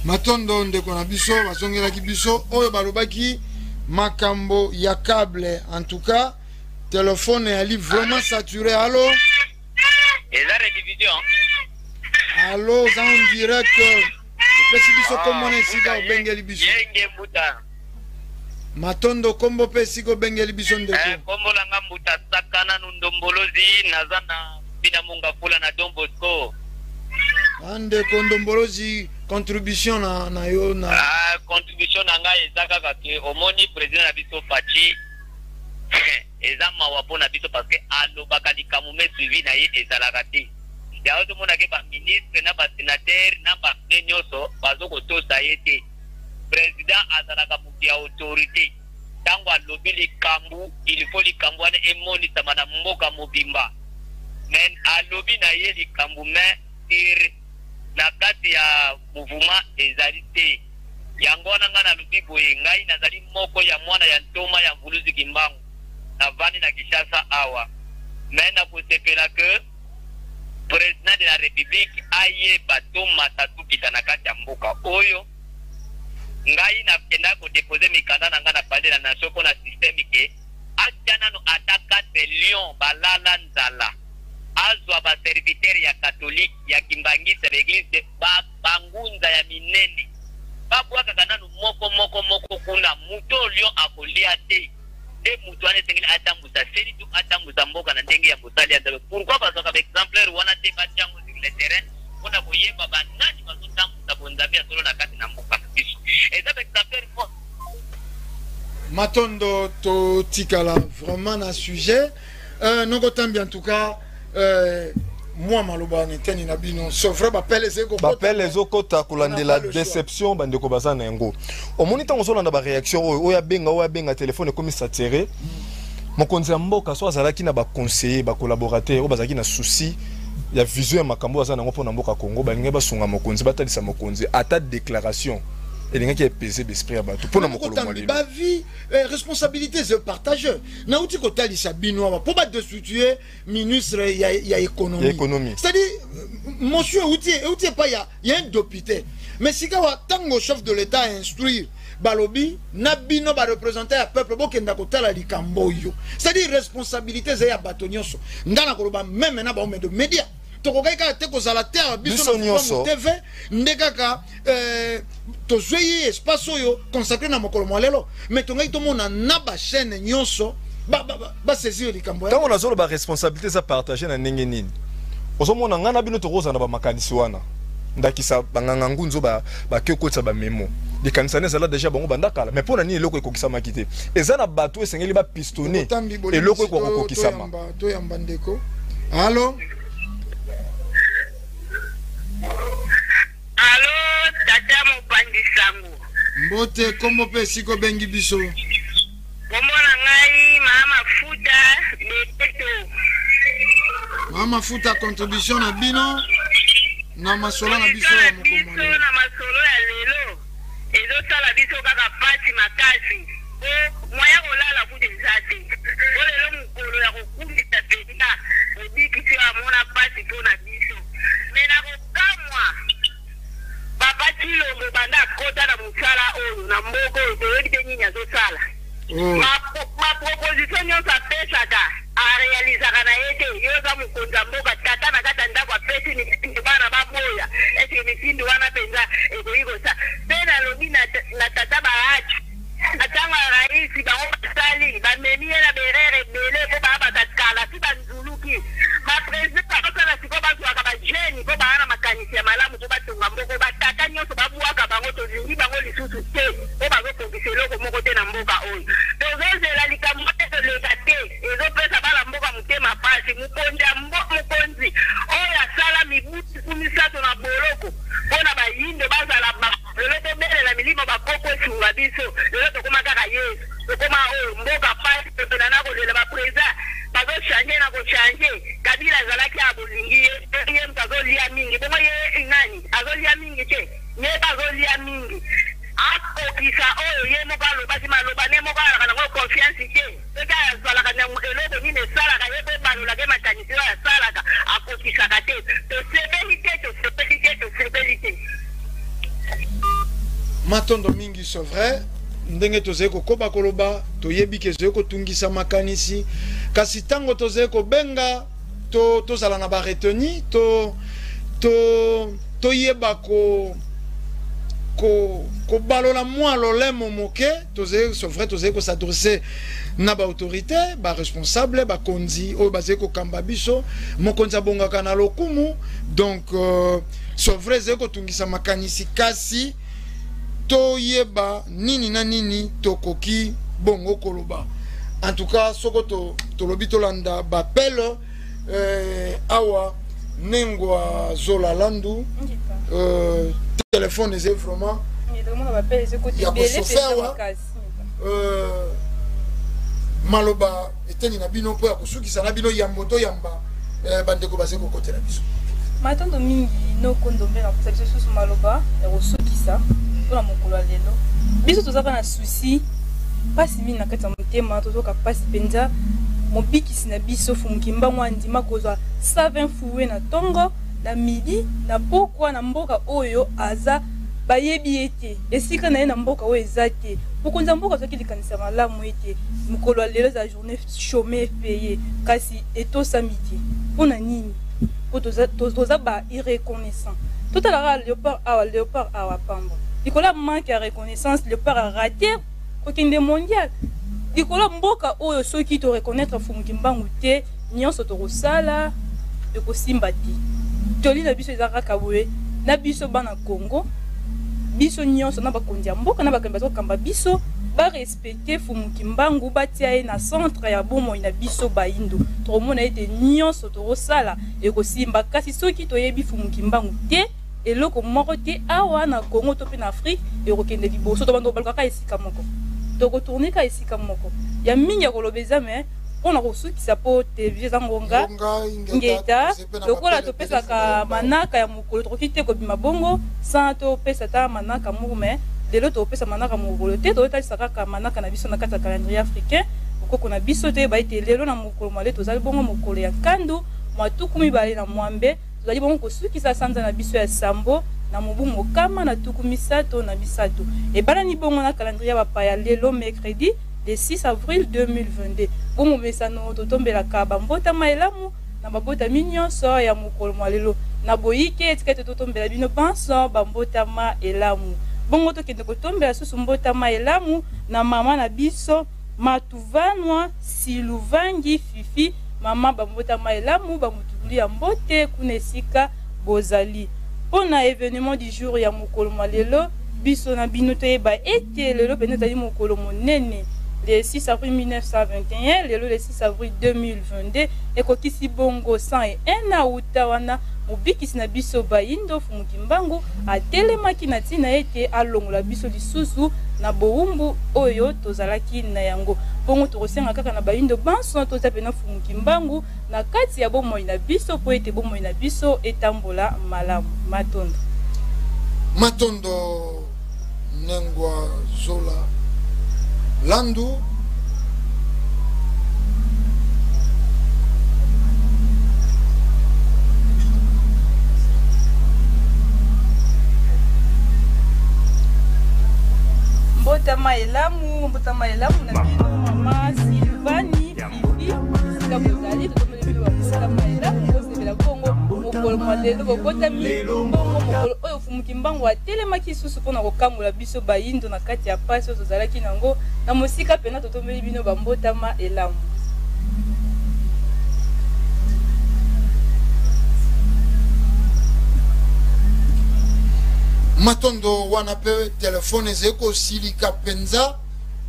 Matondo ndeko na biso basongela ki biso oyo balobaki makambo ya câble en tout cas téléphone est vraiment saturé. Allô? Et la rédivision. Allô, c'est en direct. Pesi biso kombo na sika obengeli biso. Yenge muta. Matondo kombo pesi ko bengeli biso ndeko. Kombo la ngamuta sakana nundombolozi nazana bina munga pula na Don Bosco. Ande kondombolozi contribution na yo na. Contribution na nga ezaka kake omoni président na biso Fachi. Eza mawapo na biso parce que alobaka likamu me suivi na ye ezalaka te yango tomonake baministre na basénatere na bape nyonso bazokotosa ye te président azalaka moto ya autorité ntango alobi likambu il faut likambu wana emonisama na mboka mobimba mais alobi na ye likambu me sur na kati ya mouvement ezali te yango wana nga nalobi boye ngai nazali moko ya mwana ya ntoma ya mvuluzi kimbangu Navani na Kishasa awa mena kusepela que président de la république aye bato matatu kitana kati ya mboka oyo ngai na kenda ko déposer mikanda na nga na pale na nation ko na système ke atana no ataka lion balala nzala azwa ba serviteur ya catholique ya kimbangisa l'église ba bangunza ya minene babwaka kananu moko atambusa seli tu atambusa mboka na ndenge ya mosali ya nzambe. Pourquoi? Parce que exemplaire wana te batiango sur le terrain mpona koyeba banani bazotambusa bonzambe ya solo na kati na mboka na biso. Eza exemplaire fort. Matondo to tikala vraiment na sujet nokotambi en tout cas moi maloba neteni na bino sofre bapele ezokota kolandela déception bandeko baza na yango omoni ntango ozolanda baréaction oyo abenga telefone ekomi satere mokonzi ya mboka so azalaki na baconseiller bacolaborateur oyo bazalaki na souci ya vision ya makambo baza nango mpona mboka Congo balingi basunga mokonzi batalisa mokonzi ata déclaration elingaki epese besprit ya bato mpona mokolo mwa lelo bavi responsabilité se partage nauti kotalisa bino awa mpo badestituer ministre ya économie c'est-à-dire monsieur outi pas ya un député mais sikawa tango chef de l'état instruire balobi na bino ba représenter ya peuple bokenda kotala likambo yo c'est-à-dire responsabilité za ya bato nyonso ndana koloba même na ba de média tokokaika te kozala terre biso na TV ndekaka tozwi espace oyo consacré na mokolo mwalelo mais tongai tomona na ba chaîne nyonso ba saisir likambo tango nazolo ba responsabilité za partager na ndenge nini ozomona ngana bino tokoza na ba makanisi wana ndakisa banganga ngunzo ba kyokotsa ba memo likanisa ne zala déjà bango bandakala mais pona ni eloko ekokisama kite eza na bato esengeli ba pistonner eloko ekokokisama to yamba ndeko allo. Allo, tata mopandi sango. Mbote kombo pe siko bengi biso. Kombo na ngai mama futa beteto. Mama futa contribution na bino na masolo na biso ya mokombo. Na masolo ya lelo. Ezo sala biso kaka pasi makasi. Moya kolala kuti nzate. Lelo mukolo ya kokumisa penda. Obikisi amona pasi pona biso. Mena kokamwa. Papa Chilombo banda kota na musala oyo na mboko oyo te nyinya zo sala. Ma proposition nyonso apesaka arealizaka na ete yoza mokonza mboka tata na kata ndako apesi mitindo bana baboya ete mitindo wana penza ekoyi kosa mpe nalobi na tata bahati atanga raisi bango basali bamemi ye na berere ebele mpo baa bakakala si banzuluki bapresident bakosala siko bazwaka bajeni mpo baa na makanisi ya malamu mpo batonga mboko batata nyonso babwaka bango tolingi bango lisusu te mpo bazokokisa eloko moko te na mboka oyo tozozela likambo te toleka te ezopesa bala mboka motema pasi mokonzi oyo asala mibutu misato na boloko mpona bayindo bazala lelo tobelela milimo bakoko esunga biso lelo tokoma kaka yesu tokoma oyo mboka pasi topena na kolela bapresa bazochange na kochange kabila azalaki abolingi ye moto azolia mingi bongo ye nani azolia mingi te ye bazolia mingi akokisa oyo ye moko alobaki maloba ne moko alaka nango confiance te soki azalaka eloko nini esalaka ye mpe balolaka makanisi oyo asalaka akokisaka te tosepeli te matondo mingi so vrai ndenge tozali kokoba koloba toyebi ke ezali kotungisa makanisi kasi ntango tozali kobenga tozala na bareteni toyeba kobalola mwa lolemo moke tozali so vrai tozali kosadresse na baautorité baresponsable bakonzi oyo bazali kokamba biso mokonzi abongaka na lokumu donc so vrai ezali kotungisa makanisi kasi toyeba nini na nini tokoki bongo koloba en tout cas soko tolobi tolanda bapele awa nengwa zola landu téléphone ezali vraiment ya kosoferwa maloba eteni na bino mpo ya kosukisa na bino yambo to yamba bandeko bazali kokotela biso matondo mingi nokondombe na kosa biso susu maloba ya kosukisa mpona mokolo ya lelo biso tozaka na susi mpasi mingi na kati ya motema tozoka mpasi mpenza mobikisi na biso fumukimbango andima kozwa 120 fuwe na ntongo na midi na pokwa na mboka oyo aza bayebi ete esika na ye na mboka oyo eza te mokonzi ya mboka azoki likanisa malamu ete mokolo ya lelo eza journée chômé payé kasi etosami te mpona nini po toza ba irreconnaissant totalaka léopard awa pamba likolo ya manque ya reconnaissance léopard a raté kokende mondial likolo mboka oyo soki to reconnaître fumuki mbangu te nyonso tokosala ekosimba te toli na biso ezaka kaboye na biso bana Congo biso nyonso na bakonzi ya mboka na bakamba tokamba biso ba respecter fumuki mbangu batia ye na centre ya bomoi na biso baindo tokomona ete nyonso tokosala ekosimba kasi soki toyebi fumuki mbangu te eloko moko te awa na Congo to pe na Afrique ekokende liboso to bando balukaka esika moko tokotourne ka esika moko ya mingi ya kolobeza me mpona kosukisa po TV zangonga ngeta lokola topesaka manaka ya mokolo tokoki te kobima bongo sans topesa ta manaka moko me lelo topesa manaka mokolo te toyotalisaka kaka manaka na biso na kati ya calendrier africain okoko na biso te baite lelo na mokolo male tozali bongo mokolo ya nkandu matuku mibale na mwambe tozali bongo kosukisa sanza na biso ya sambo na mobu mokama na tuku misato na bisato ebalani bongo na calendrier bapaya lelo mercredi le 6 avril 2022 bongo mesano totombelaka bambotama elamu na babotami nyonso ya mokolo mwa lelo na boyike etika ete totombela bino banso bambotama elamu bongo tokende kotombela susu mbotama elamu na mama na biso matuvanwa siluvangi fifi mama bambotama elamu bamutuli ya mbote kuna esika bozali pona événement du jour ya mokolo mwa lelo biso na bino toyeba ete lelo pene ezali mokolo monene le 6 avril 1921 lelo le 6 avril 2022 ekokisi bongo 101 auta wana mobikisi na biso baindo fumuki mbangu atelemaki na ntina ete alongola biso lisusu na bowumbu oyo tozalaki na yango bongo tokosenga kaka na baindo banso toza pena fumuki mbangu na kati ya bomoi na biso po ete bomoi na biso etambola malamu matondo matondo nengwa zola landu mbotama elamu na bino mama Silvani Fifi sika bozali totomeli bino bambotama elamu bosebela bongo mokolo mwa lelo bobotami bongo mokolo oyo fumuki mbangu atelemaki susu mpona kokambola biso baindo na kati ya pasi oyo tozalaki nango na mosika pena totomeli bino bambotama elamu matondo wana pe telefone zeko silika penza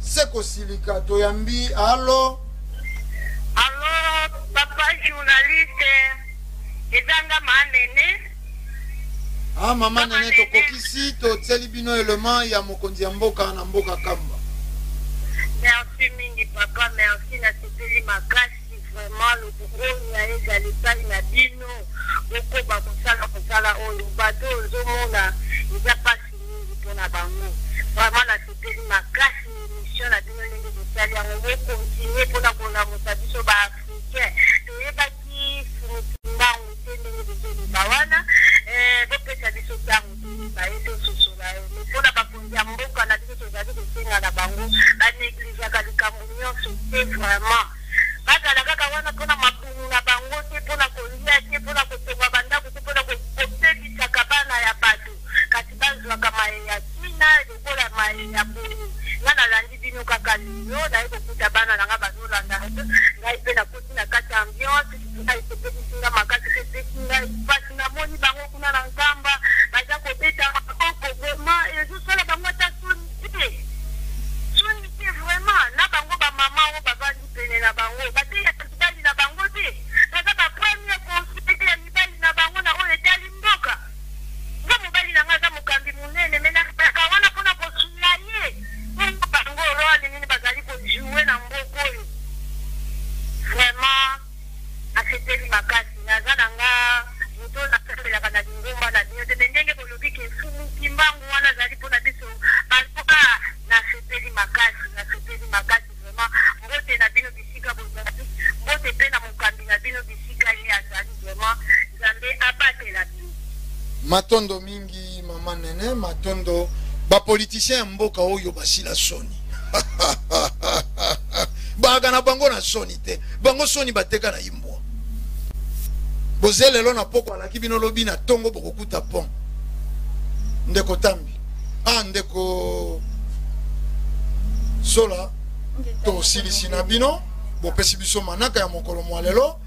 seko silika toyambi allo papa journaliste ezanga manene mama nene tokokisi totseli bino element ya mokonzi ya mboka na mboka kamba merci mingi papa merci na sepeli makasi vraiment lobukoni ya ezali epai na bino okoba kosala oyo bato ozomona eza pasi mingi mpona bango vraiment na sepeli makasi émission na bino ndenge bosali yango bokontinue mpona kolamusa biso baafricain toyebaki fumuki te ndenge bozoloba wana bopesa biso ntango toyeba ye tososola yo me mpona bakonzi ya mboka na biso tozali kosenga na bango banegligeaka likambo nyonso te vraiment bazala kaka wana mpona mabungu na bango te mpona kolia te mpona kotonga bandako te mpona kopebisaka bana ya bato kasi bazwaka maye ya tina lokola maye ya boye nga nalandi bino kaka lelo naye kokuta bana nanga bazolanda ngai mpe nakoti na kati ambiance ngai esepekisinga makasi epesi ngai pasi namoni bango kuna na nkamba baza kobeta makoko vraimen ezosala bango ata soni te vraiment na bango bamama oyo bavandi pene na bango bateyaka mibali na bango te baza bapremier consulté ya mibali na bango na oyo etali mboka nga mobali na nga aza mokambi monene me nakaka wana mpona kosula ye bongo bango role nini bazali kojoue na mboka oyo vraiment aseteli makasi naza na nga moto nasepelaka na lingomba na bino te me ndenge bolobi ke fumuki mbangu wana azali mpona biso basoka nasepeli makasi vraiment mbote na bino bisika bozali mbote mpe na mokambi na bino bisika ye azali vraiment nzambe abatela bino matondo mingi mama nene matondo bapoliticien ya mboka oyo basila soni baga na bango na soni te bango soni bateka na imbwa boze lelo na poko alaki bino lobi na tongo bokokuta pont ndeko tambi ndeko sola to silisi na bino bopesi biso manaka ya mokolo mwa lelo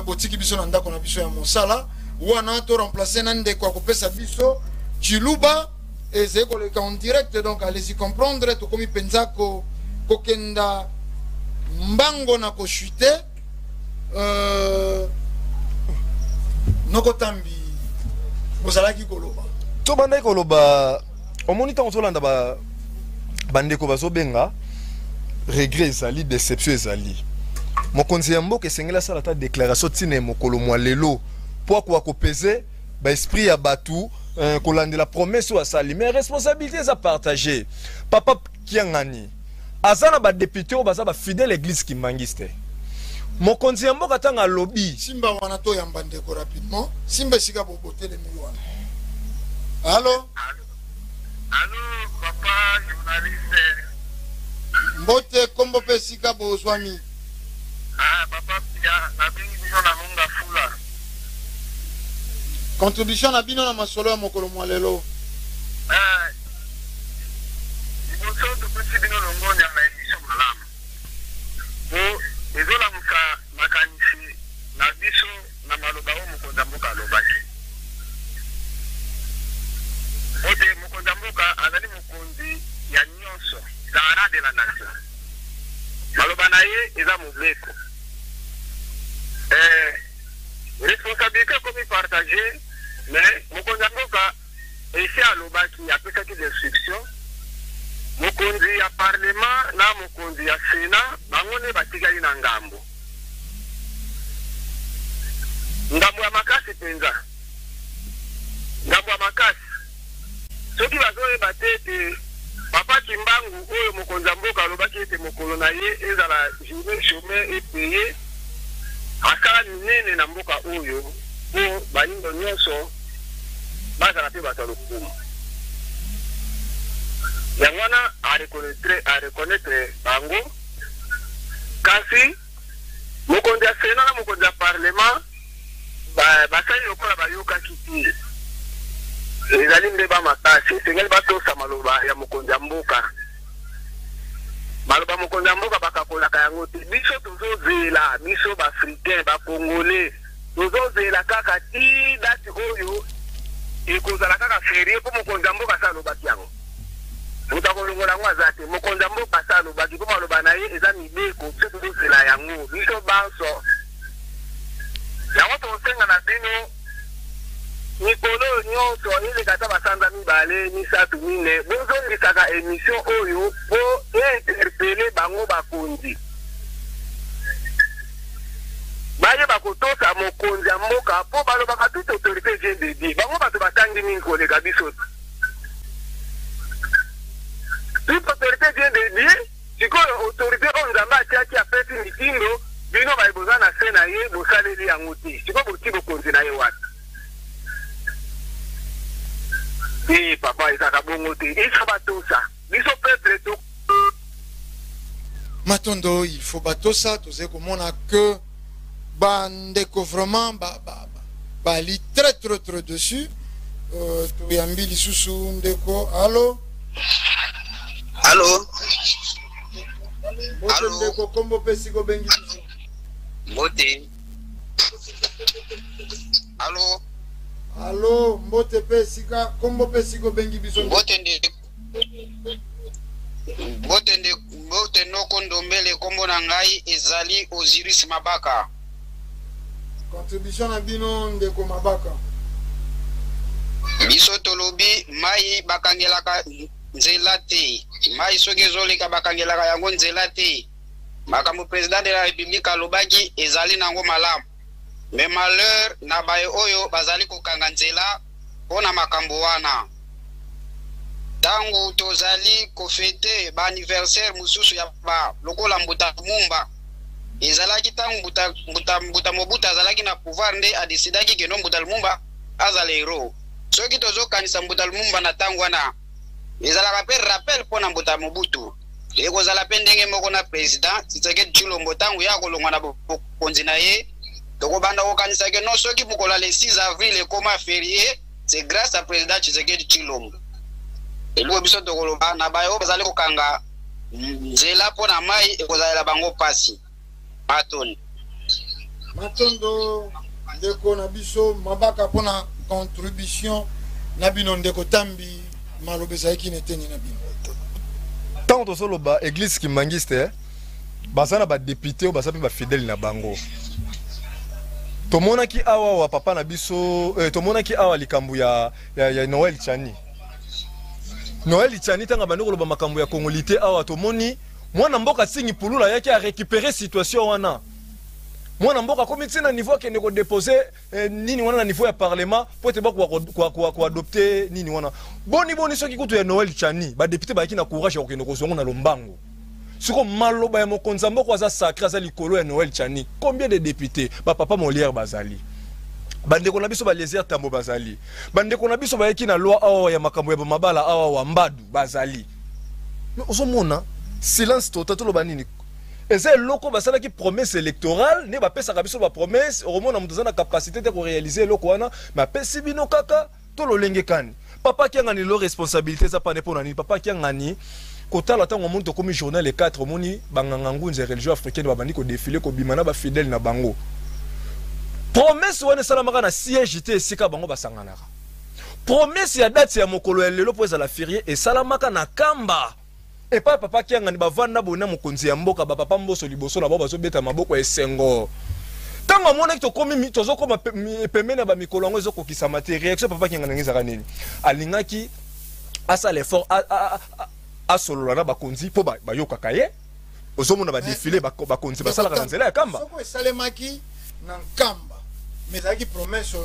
botiki biso na ndako na biso ya mosala wana to remplacer na ndeko akopesa biso Chiluba ezali koleka en direct, donc allez-y comprendre to komi penza ko kokenda mbango na ko chuter noko tambi bozalaki koloba to bandai koloba omoni tango tolanda bandeko bazobenga regret ezali déception ezali mokonzi ya mboka esengeli asala ta déclaration tina mokolo mwa lelo po akoka kopese baesprit ya batu kolandela promesse oyo asali mais responsabilité eza partagée. Papa Kiangani aza na badepute oyo baza bafidèle église kimangisi te. Mokonzi ya mboka tanga alobi simba wana to yamba ndeko rapidement simba esika bobotelemi wana. Allô papa journaliste mbote kombo pe sika bozwami. Papa pia na bingi bino na munga fula contribution na bino na masolo ya mokolo mwa lelo. Iboso tupesi bino longoni ya maémission malamu po ezolamusa makanisi na biso na maloba oyo mokonzi ya mboka alobaki. Ote mokonzi ya mboka azali mokonzi ya nyonso, zara de la nation. Maloba na ye eza mobeko. Responsabilité komi partagée, mais mokonzi ya mboka esi alobaki apesaki d'instruction mokonzi ya parlement na mokonzi ya sénat bango nde batikali na ngambo ya makasi penza. Ngambo ya makasi soki bazoyeba te ete papa Kimbangu oyo mokonzi ya mboka alobaki ete mokolo na ye ezala journée chômeur epeye asala minene na mboka oyo po bayindo nyonso bazala mpe bato ya lokumu. Yango wana areconnaître bango kasi mokonzi ya sénat na mokonzi ya parlement basali lokola bayokaki te. Ezali nde bamakasi esengeli batosa maloba ya mokonzi ya mboka. Maloba mokonzi ya mboka bakakolaka yango te. Biso tozozela biso baafricain bakongolais tozozela kaka ti dati oyo ekozala kaka ferie po mokonzi ya mboka asa alobaki yango. Mutakolongola yango aza te. Mokonzi ya mboka asa alobaki po maloba na ye eza mibeko biso tozozela yango biso banso. Yango tosenga na bino mikolo nyonso ileka ata basanza mibale misatu mine bozongisaka émission oyo po interpele bango bakonzi baye bakotosa mokonzi ya mboka po balobaka toute autorité GDD bango bato batangi mingi koleka biso toute autorité GDD sikoyo autorité oyo nzambe atiaki apesi mitindo bino bayiboza na se na ye bosaleli yango te sikoyo boti bokonzi na ye wata. Papa ezaka bongo te isa batosa biso peuple to matondo il faut batosa toze komona que bandeko vraiment bali très dessus toyambi lisusu ndeko. Allo ndeko kombo pesi ko bengi biso mbote. Allo mbote pesika kombo pesiko bengi biso mbote noko ndombele kombo na ngai ezali Osiris Mabaka. Contribution na bino ndeko Mabaka. Biso tolobi mai bakangelaka nzela te. Mai soki ezoleka bakangelaka yango nzela te. Makambo président de la République alobaki ezali nango malamu. Mais malheur na baye oyo bazali kokanga nzela pona makambo wana. Tango tozali kofete ba anniversaire mususu ya ba lokola Mbuta Lumumba. Ezalaki tango Mbuta Mobutu azalaki na pouvoir nde adecidaki ke no Mbuta Lumumba azala hero. Soki tozokanisa Mbuta Lumumba na tango wana ezalaka pe rappel pona Mbuta Mobutu. Ekozala pe ndenge moko na président Tshisekedi Tshilombo tango ya kolongwa na bokonzi na ye. Donc, non, ceux qui pour le 6 avril et comme férié, c'est grâce à président Tshisekedi Tshilombo. Et lui, biso to koloba na bayo bazali kokanga nzela mpona mai ekozalela bango pasi matoni matondo ndeko na biso mabaka mpona contribution na bino ndeko tambi maloba ezalaki neteni na bino ntango tozoloba église kimangiste baza na badepute oyo baza mpe bafidele na bango tomonaki awa wa papa na biso tomonaki awa likambo ya Noël Tchani Noël Tchani tanga bandi koloba makambo ya kongolité awa tomoni mwana mboka singi pulula yaki a récupérer situation wana mwana mboka komi tina niveau akende ko déposer nini wana na niveau ya parlement po te ba ko adopter nini wana boni soki kutu ya Noël Tchani ba député ba yaki na courage ya kokende kozongo na lombango siko maloba ya mokonza mboka za sacré za likolo ya Noël Tchani combien de députés ba papa Molière bazali bandeko na biso ba Lézère Tambo bazali bandeko na biso ba yaki na loi awa ya makambo ya mabala awa wa mbadu bazali mais ozomona silence total to lo banini eza eloko basalaki promesse électorale ne bapesaka biso ba promesse omona mutu aza na capacité de réaliser eloko wana mais apesi bino kaka to lolenge kani papa kiangani lo responsabilité za pane pona nini papa kiangani kotala tango muntu komi journal les 4 moni banganga ngunze religion africaine babandi ko défiler ko bimana ba fidèle na bango promesse wana salamaka na siège te esika bango basanganaka promesse ya date ya mokolo ya lelo po ezala férié esalamaka na kamba et pas papa kiangani bavanda bona mokonzi ya mboka ba papa mboso liboso na bo bazobeta maboko esengo tango amona ki tokomi tozokoma pemene ba mikolo yango ezokokisa mate réaction papa kiangani ngezaka nini alingaki asa l'effort a solo na bakonzi po bayokaka ye ozomona ba défilé bakonzi basalaka na nzela ya kamba soko esalemaki na kamba mais ezalaki promesse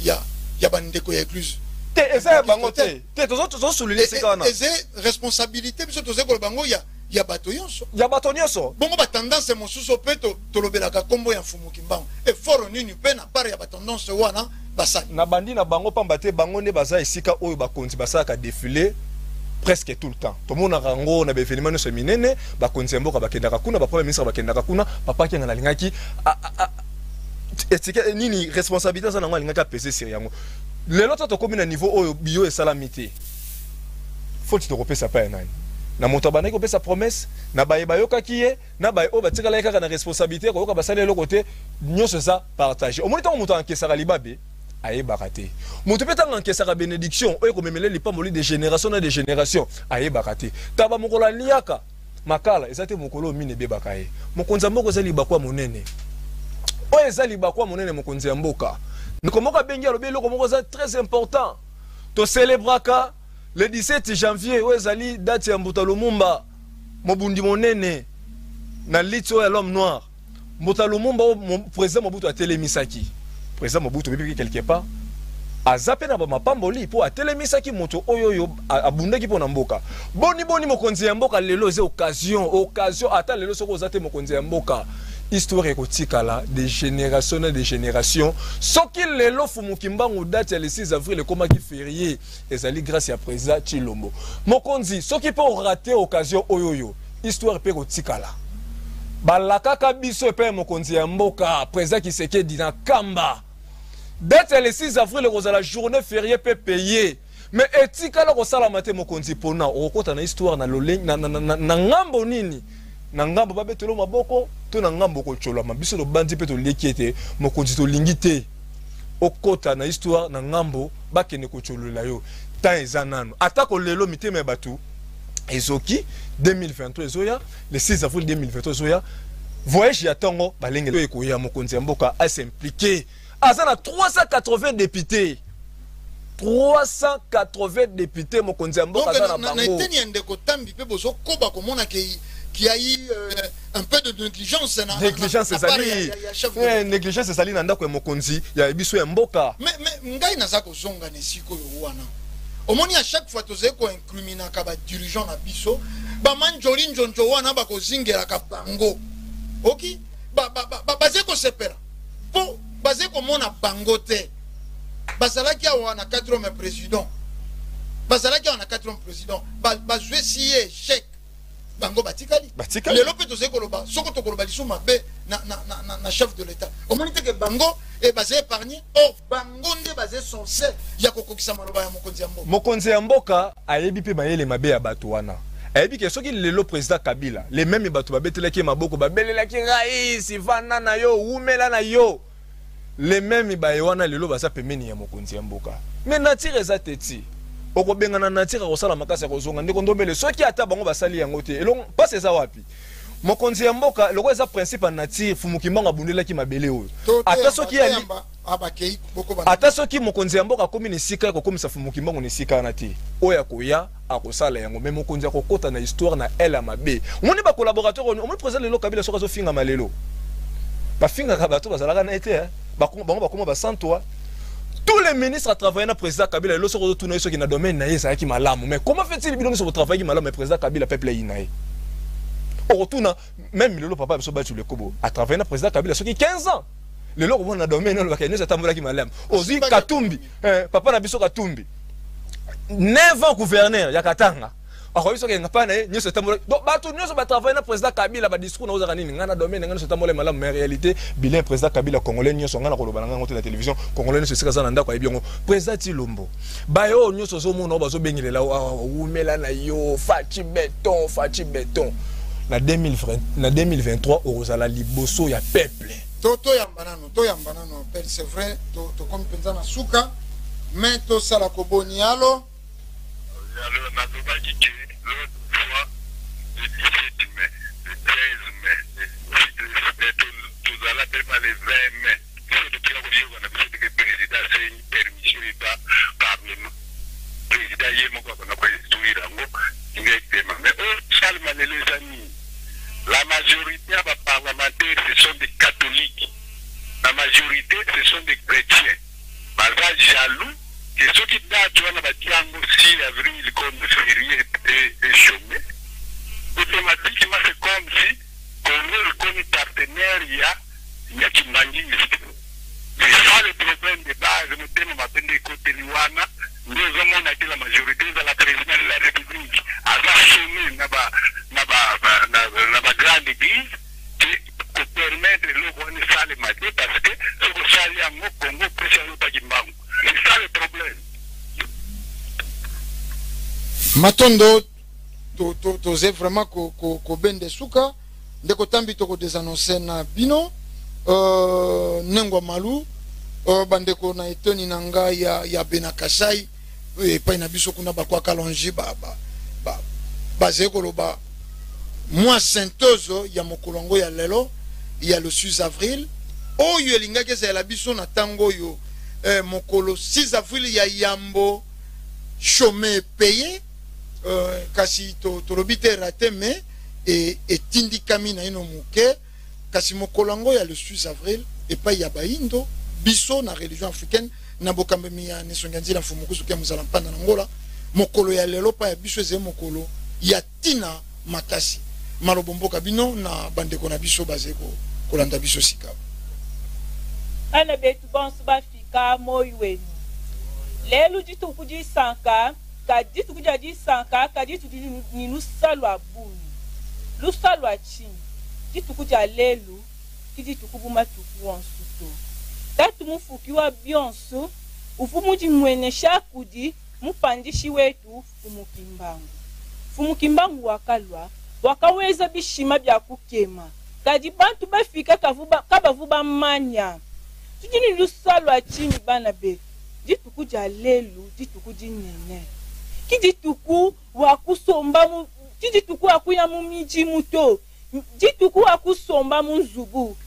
ya bandeko ya église te eza ya bango te tozosouligne sika wana eza responsabilité biso toza koloba bango ya bato nyonso bongo batendance mosusu mpe tolobelaka nkombo ya mfumu kimbango eforo nini mpe na part ya batendance wana basali na bandi na bango pamba te bango nde baza esika oyo bakonzi basalaka défilé presque tout le temps tout le monde a rango na événement no seminene bakonzi mboka bakendaka kuna ba premier ministre bakendaka kuna papa ki ngana lingaki etika nini responsabilité za nango lingaka peser sur yango lelo to komi na niveau oyo bio esalamité faut te repesa pa nani na moto abana ko pesa promesse na baye bayokaki ye na baye o batikala kaka na responsabilité ko yoka basale le côté nyonso ça partager au moins tant moto enkesaka libabe aye bakate moto peta enkesaka bénédiction oyo komemele lipamboli de génération na de génération aye bakate taba mokola liaka makala ezate mokolo mine be bakaye mokonza mboko zali bakwa monene oyo ezali bakwa monene mokonzi ya mboka nikomoka bengi alobi eloko moko za très important to célébraka le 17 janvier oyo ezali date ya Mbuta Lumumba mobundi monene na litso ya l'homme noir Mbuta Lumumba président Mobutu atelemisaki président Mobutu bibi quelque part azape na ba mapamboli po atelemisaki moto oyo abundaki po na mboka boni mokonzi ya mboka lelo ze occasion ata lelo soko zate mokonzi ya mboka histoire ekotikala de génération na de génération soki lelo fumu kimbangu date ya le 6 avril ekomaki férié ezali grâce ya président Tshilombo mokonzi soki po rater occasion oyoyo histoire pe ekotikala balakaka biso pe mokonzi ya mboka président Tshisekedi na kamba date ya le 6 avril ekozala journée fériée pe payé mais etikala kosala mate mokonzi pona okota na histoire na loleng na ngambo nini na ngambo babetelo maboko to na ngambo ko cholama biso lo bandi pe to lekete mokonzi to lingite okota na histoire na ngambo bakene ko cholola yo ta ezanano atako lelo miteme batu ezoki 2023 ezoya le 6 avril 2023 ezoya voyage ya tongo balenge to ekoya mokonzi ya mboka a s'impliquer azana 380 députés 380 députés mokonzi ya mboka azana bango na eteni ya ndeko tambi pe bozo koba komona qui a eu un peu de négligence na négligence ezali na ndako ya mokonzi ya biso ya mboka mais ngai naza kozonga na esika oyo wana omoni à chaque fois tozali koincriminaka badirigeant na biso bamanjoli njonjo wana bakozingelaka bango oki bazali kosepela mpo bazali komona bango te bazalaki awa na 4e président bazalaki awa na 4e président bazwe si ye échec bango batikali lelo pe tozali koloba soko tokoloba lisu mabe na chef de l'état omoni teke bango bazali épargné or bango nde bazali censé ya kokokisa maloba ya mokonzi ya mboka mokonzi ya mboka ayebi pe mayele mabe ya bato wana ayebi ke soki lelo président Kabila les mêmes bato babetelaki maboko babelelaki raisi vana na yo umela na yo les mêmes bayewana lelo basa pemeni ya mokonzi ya mboka mais nature eza teti okobengana nature kosala makasi kozonga ndeko ndombele soki ata bango basali yango te elong passe eza wapi mokonzi ya mboka loko eza principe nature fumukimanga bundelaki mabele oyo ata soki ya ata soki mokonzi ya mboka komi nisika ya kokomisa fumukimbango nisika na te oya koya akosala yango mais mokonzi akokota na histoire na elle mabe omoni ba collaborateur omoni président lelo Kabila soka zo finga malelo ba finga ka bato bazalaka na ete bango bakoma ba santo tous les ministres à travailler na président Kabila lelo soko tuna iso ki na domaine na yesa ki malamu mais comment fait-il bino so travailler ki malamu mais président Kabila peuple inae au retour même lelo papa biso ba tu le kobo à travailler na président Kabila soki 15 ans le loko bona domaine no bakene sa tambola ki malamu ozi Katumbi papa na biso Katumbi 9 ans gouverneur ya Katanga ako biso ke ngapa na nyoso tambola donc ba tout nyoso ba travailler na président Kabila ba discours na ozaka nini ngana domaine ngana so tambola malamu mais réalité bilan président Kabila congolais nyoso ngana ko lobana ngana na télévision congolais nyoso sika za ndako ayebiongo président Tilombo ba yo nyoso zo mona bazo bengilela umela na yo fachi beton na 2023 orozala liboso ya peuple to yambanano père c'est vrai to comme penza na suka mais to sala ko bonialo alors na to ba ki l'autre fois le 17 mai le 13 mai tout ça là pas les 20 mai c'est de dire qu'on a besoin de président c'est une permission pas parlement président yemo ko na ko instruire ngo directement mais calme les amis. La majorité des parlementaires, ce sont des catholiques. La majorité, ce sont des chrétiens. Baza jaloux, que ceux qui datent, on a bâti en 6 avril comme férié et chômé. Automatiquement, c'est comme si, comme partenaire, il y a qui manifeste. C'est ça le problème de base. Nous tenons à peine des côtés Liwana. Nous avons la majorité de la présidente de la République. À la sommet, na grande église, qui permettre de l'eau ça le matin parce que ce que ça y a au Congo, c'est ça le problème. Matondo, tu es vraiment ko bende suka, ndeko tambi to ko désannoncer na bino. Nengwa malu bandeko na etoni nanga ya Benakasai pa na biso kuna ba kwa kalonji ba zekolo ba moi sentozo ya mokolongo ya lelo ya le 6 avril oyo elinga ke la biso na tango yo mokolo 6 avril ya yambo chômé payé kasi to lobite raté mais et tindikami na ino muke kasi mokolango ya le 6 avril et pas ya baindo biso na religion africaine na bokambemi ya nesonganzi la fumukusu ke muzala mpanda na ngola mokolo ya lelo pa ya biso ze mokolo ya tina makasi malobomboka bino na bandeko na biso bazeko kolanda biso sika ana betu bonso bafika moyweni lelo ditu kudi sanka ka ditu kudi adi sanka ka ditu ni lusalwa buni lusalwa chini ditu kuja lelu kidi tukubuma tukuwansuto tatu mufukiwa bionso ufumuji mwene shakudi mupandishi wetu fumukimbangu wakalwa wakaweza bishima bya kukema kadi bantu bafika kabavuba manya tujini lusalwa chini bana betu ditu kuja lelu ditu kuji nene kidi tuku wakusomba kidi tuku akuya mumiji muto dituku akusomba munzubu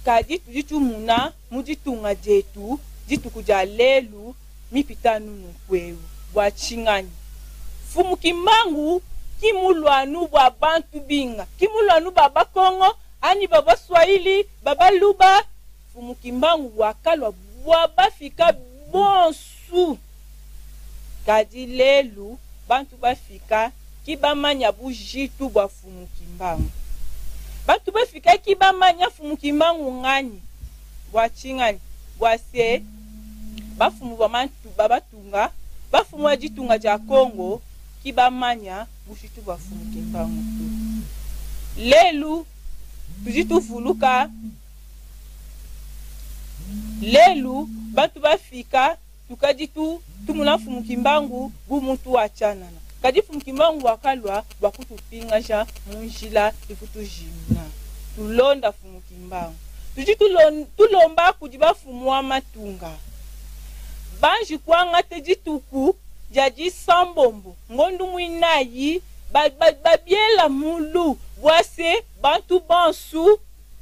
kadi tujitu muna mujitunga jetu dituku ja lelu mipitanu nukwewu wachingani fumukimbangu kimulwanu bwa bantu binga kimulwanu baba Kongo ani baba Swahili baba Luba fumukimbangu wakalwa bwa bafika bonsu kadi lelu bantu bafika kibamanya bujitu bwa fumukimbangu bantu bafika kibamanya fumukimbangu ngani bwachingani bwase bafumu bamantu babatunga bafumu ajitunga ja Kongo kibamanya bushitu bafumukimbangu tu lelu tujitu fuluka lelu bantu bafika tukajitu tumuna fumukimbangu bumutu achanana kadi fumukimbangu wakalwa bakutupinga ja munjila ikutujimna tulonda fumukimbangu tuji tulomba kudi bafumua matunga banji kwanga teji tuku jaji sambombo ngondu mwinayi babiela mulu bwase bantu bansu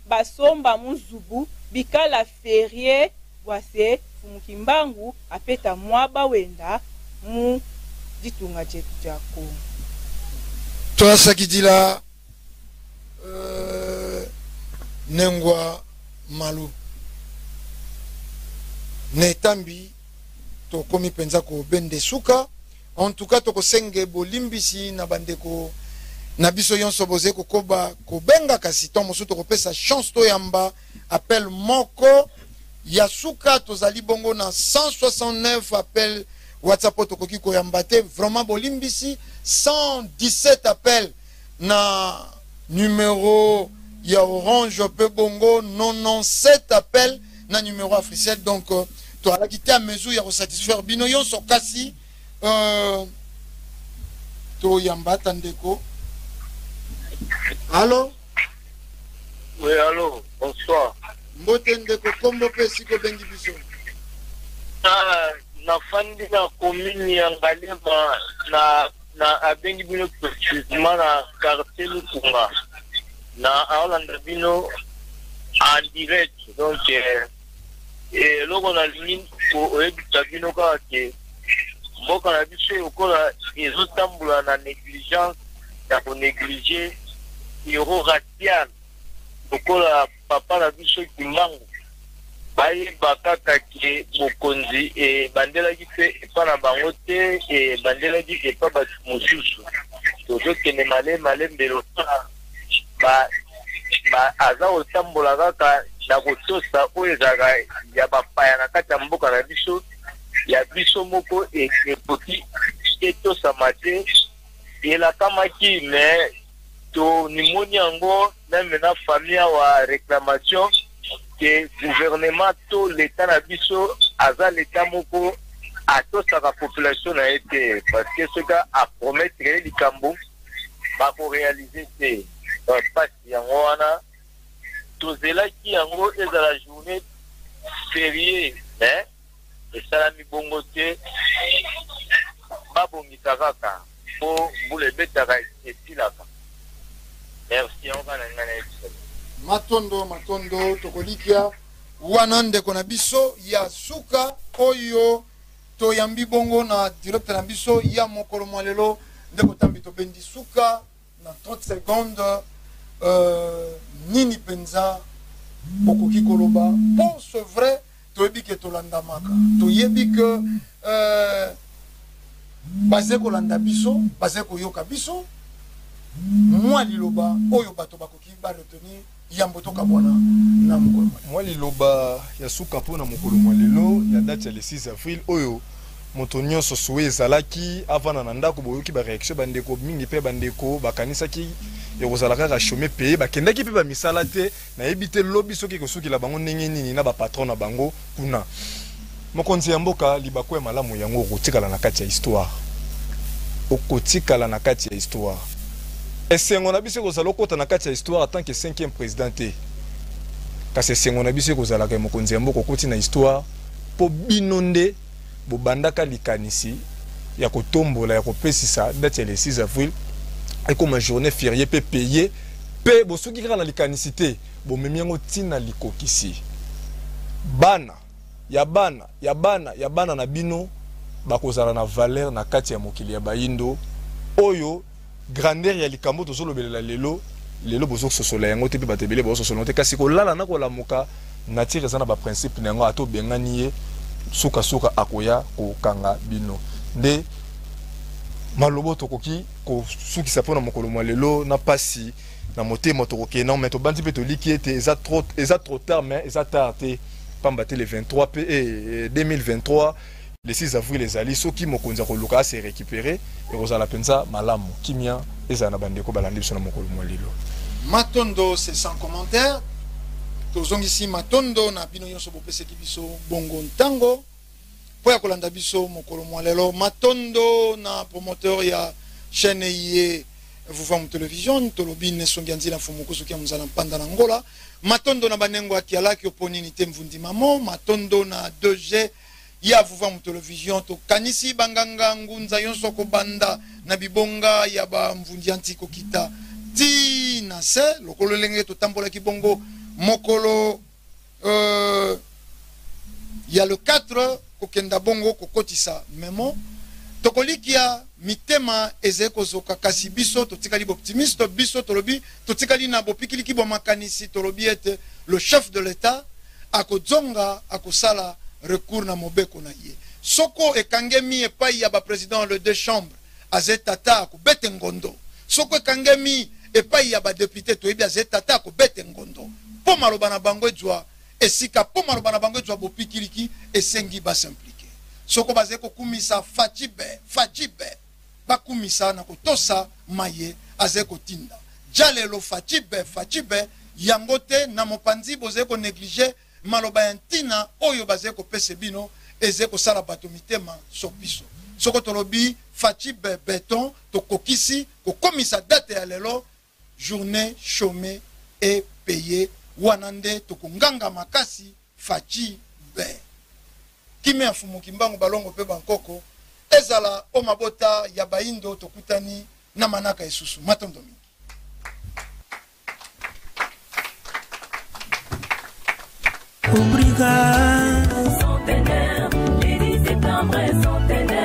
basomba muzubu bikala ferie bwase fumukimbangu apeta mwaba wenda mu ditunga chetu jako twasakidila nengwa malu netambi tokomi penza ko bende suka en tout cas tokosenge bolimbisi na bandeko na biso yonso boze kokoba kobenga kasi to mosu tokopesa chance to yamba appel moko ya suka tozali bongo na 169 appel WhatsApp tokoki koyamba te vraiment bolimbisi 117 appel na numéro ya Orange pe bongo 97 appel na numéro Africell donc to ala kité à mesure ya satisfaire bino yonso kasi to yamba tandeko. Allô? Oui, allô, bonsoir. Mbote ndeko kombo pe siko bengi biso. Na fandi na commune ya Ngalema na abengi bino précisément na quartier Lukunga. Na Orlando bino en direct donc logo na ligne ko ebita bino ka ke mboka na biso yokola ezotambula na négligence ya ko négliger euro racial lokola papa na biso Kimbangu bayeba kaka ke bokonzi ebandelaki mpe epa na bango te ebandelaki epa bato mosusu tozokende malembe lokola aza kotambola kaka na kotosa oyo ezalaka ya bapaya na kati ya mboka na biso ya biso moko ekoki etosama te elakamaki me to nimoni yango meme na famille wa réclamation que gouvernement to l'état na biso aza l'état moko atosaka population na ete parce que ce gars a promettre likambo ba ko réaliser te pasi yango wana tozelaki yango ezala journée fériée mais esalami bongo te babongisa kaka po mbula ebetaka esilaka. Merci, on va matondo tokolikia wana ndeko na biso ya suka oyo toyambi bongo na directeur na biso ya mokolo mwalelo ndeko tambi tobendi suka na 30 secondes nini penza okoki koloba po c'est vrai toyebi ke tolandamaka toyebi ke baze kolanda biso baze koyoka biso moi liloba oyo bato bakoki ba retenir yambo toka bwana na mokolo moi liloba ya suka po na mokolo mwalelo ya date ya le 6 avril oyo moto nyonso suwe ezalaki avana na ndako boyoki ba réaction bandeko mingi pe bandeko bakanisaki ekozalaka ka chômer paye bakendaki pe ba misala te na ebite lobi soki kosukila bango ndenge nini na ba patron na bango kuna mokonzi ya mboka libako ya malamu yango okotikala na kati ya histoire okotikala na kati ya histoire esengo na biso kozala okota na kati ya histoire en tant que 5e président te kasi esengo na biso kozalaka mokonzi ya mboka okoti na histoire po bino nde bobandaka likanisi ya kotombola ya kopesisa date ya le 6 avril ekoma journée fériée pe payé pe bosoki kaka na likanisi te bomemi yango ntina likokisi bana ya bana na bino bakozala na valeur na kati ya mokili ya bayindo oyo grandeur ya likambo tozolobelela lelo bozososola yango te pe batebele bozososola te kasi kolala na kolamuka nature eza na baprincipe na yango ato bengani ye suka akoya kokanga bino nde malobo tokoki kosukisa mpona mokolo mwa lelo na pasi na motema tokoki non mais tobandi mpe toliki ete eza trop tard mais eza tard te pamba te le 23 pe 2023 le 6 avril ezali soki mokonzi akoluka ase récupérer ekozala penza malamu kimia ezala na bandeko balandi biso na mokolo mwa lelo matondo c'est sans commentaire tozongisi matondo na bino nyonso bopeseki biso bongo ntango po ya kolanda biso mokolo mwa lelo matondo na promoteur ya chaîne yé Vouva mu télévision tolobi ne songianzi la fumukusu kia muzala mpanda na ngola matondo na banengo akiala ki oponi ni temvundi mamo matondo na 2G ya Vouva mu télévision to kanisi banganga ngunza yonso ko banda na bibonga ya ba mvundi antiko kita ti na se lokolo lenge to tambola ki bongo mokolo ya le 4 ko kenda bongo ko kotisa memo tokolikia mitema ezeko zoka kasi biso totikali optimiste biso tolobi totikali na bopikili ki bomakanisi tolobi ete le chef de l'état akozonga akosala recours na mobeko na ye soko ekangemi epai ya ba président le deux chambres azetata akobete ngondo soko ekangemi epai ya ba député toyebi azetata akobete ngondo po maloba na bango ejwa esika po maloba na bango ejwa bopikili ki esengi ba simplifier soko bazeko kumisa fachibe bakumisa na kotosa maye azeko tinda jalelo fachibe yangote na mopanzi bozeko négliger maloba ya ntina oyo bazeko pese bino ezeko sala bato mitema sopiso soko tolobi fachibe beton tokokisi kokomisa date ya lelo journée chômée et payée wanande tokonganga makasi fachibe Kime afumu kimbangu balongo pe bankoko ezala o mabota ya baindo tokutani na manaka esusu matondo mingi. Obrigado centenaire les septembre centenaire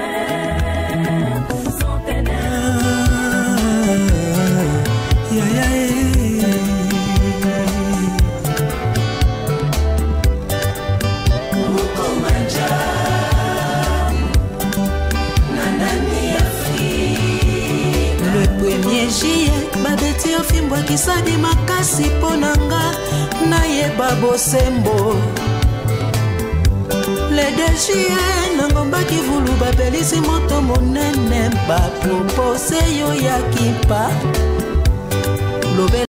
babeti ofimbwa kisadi makasi ponanga na yeba bosembo le dejie nangomba kivulu babelisi moto monene bapropose yo ya kipa lobe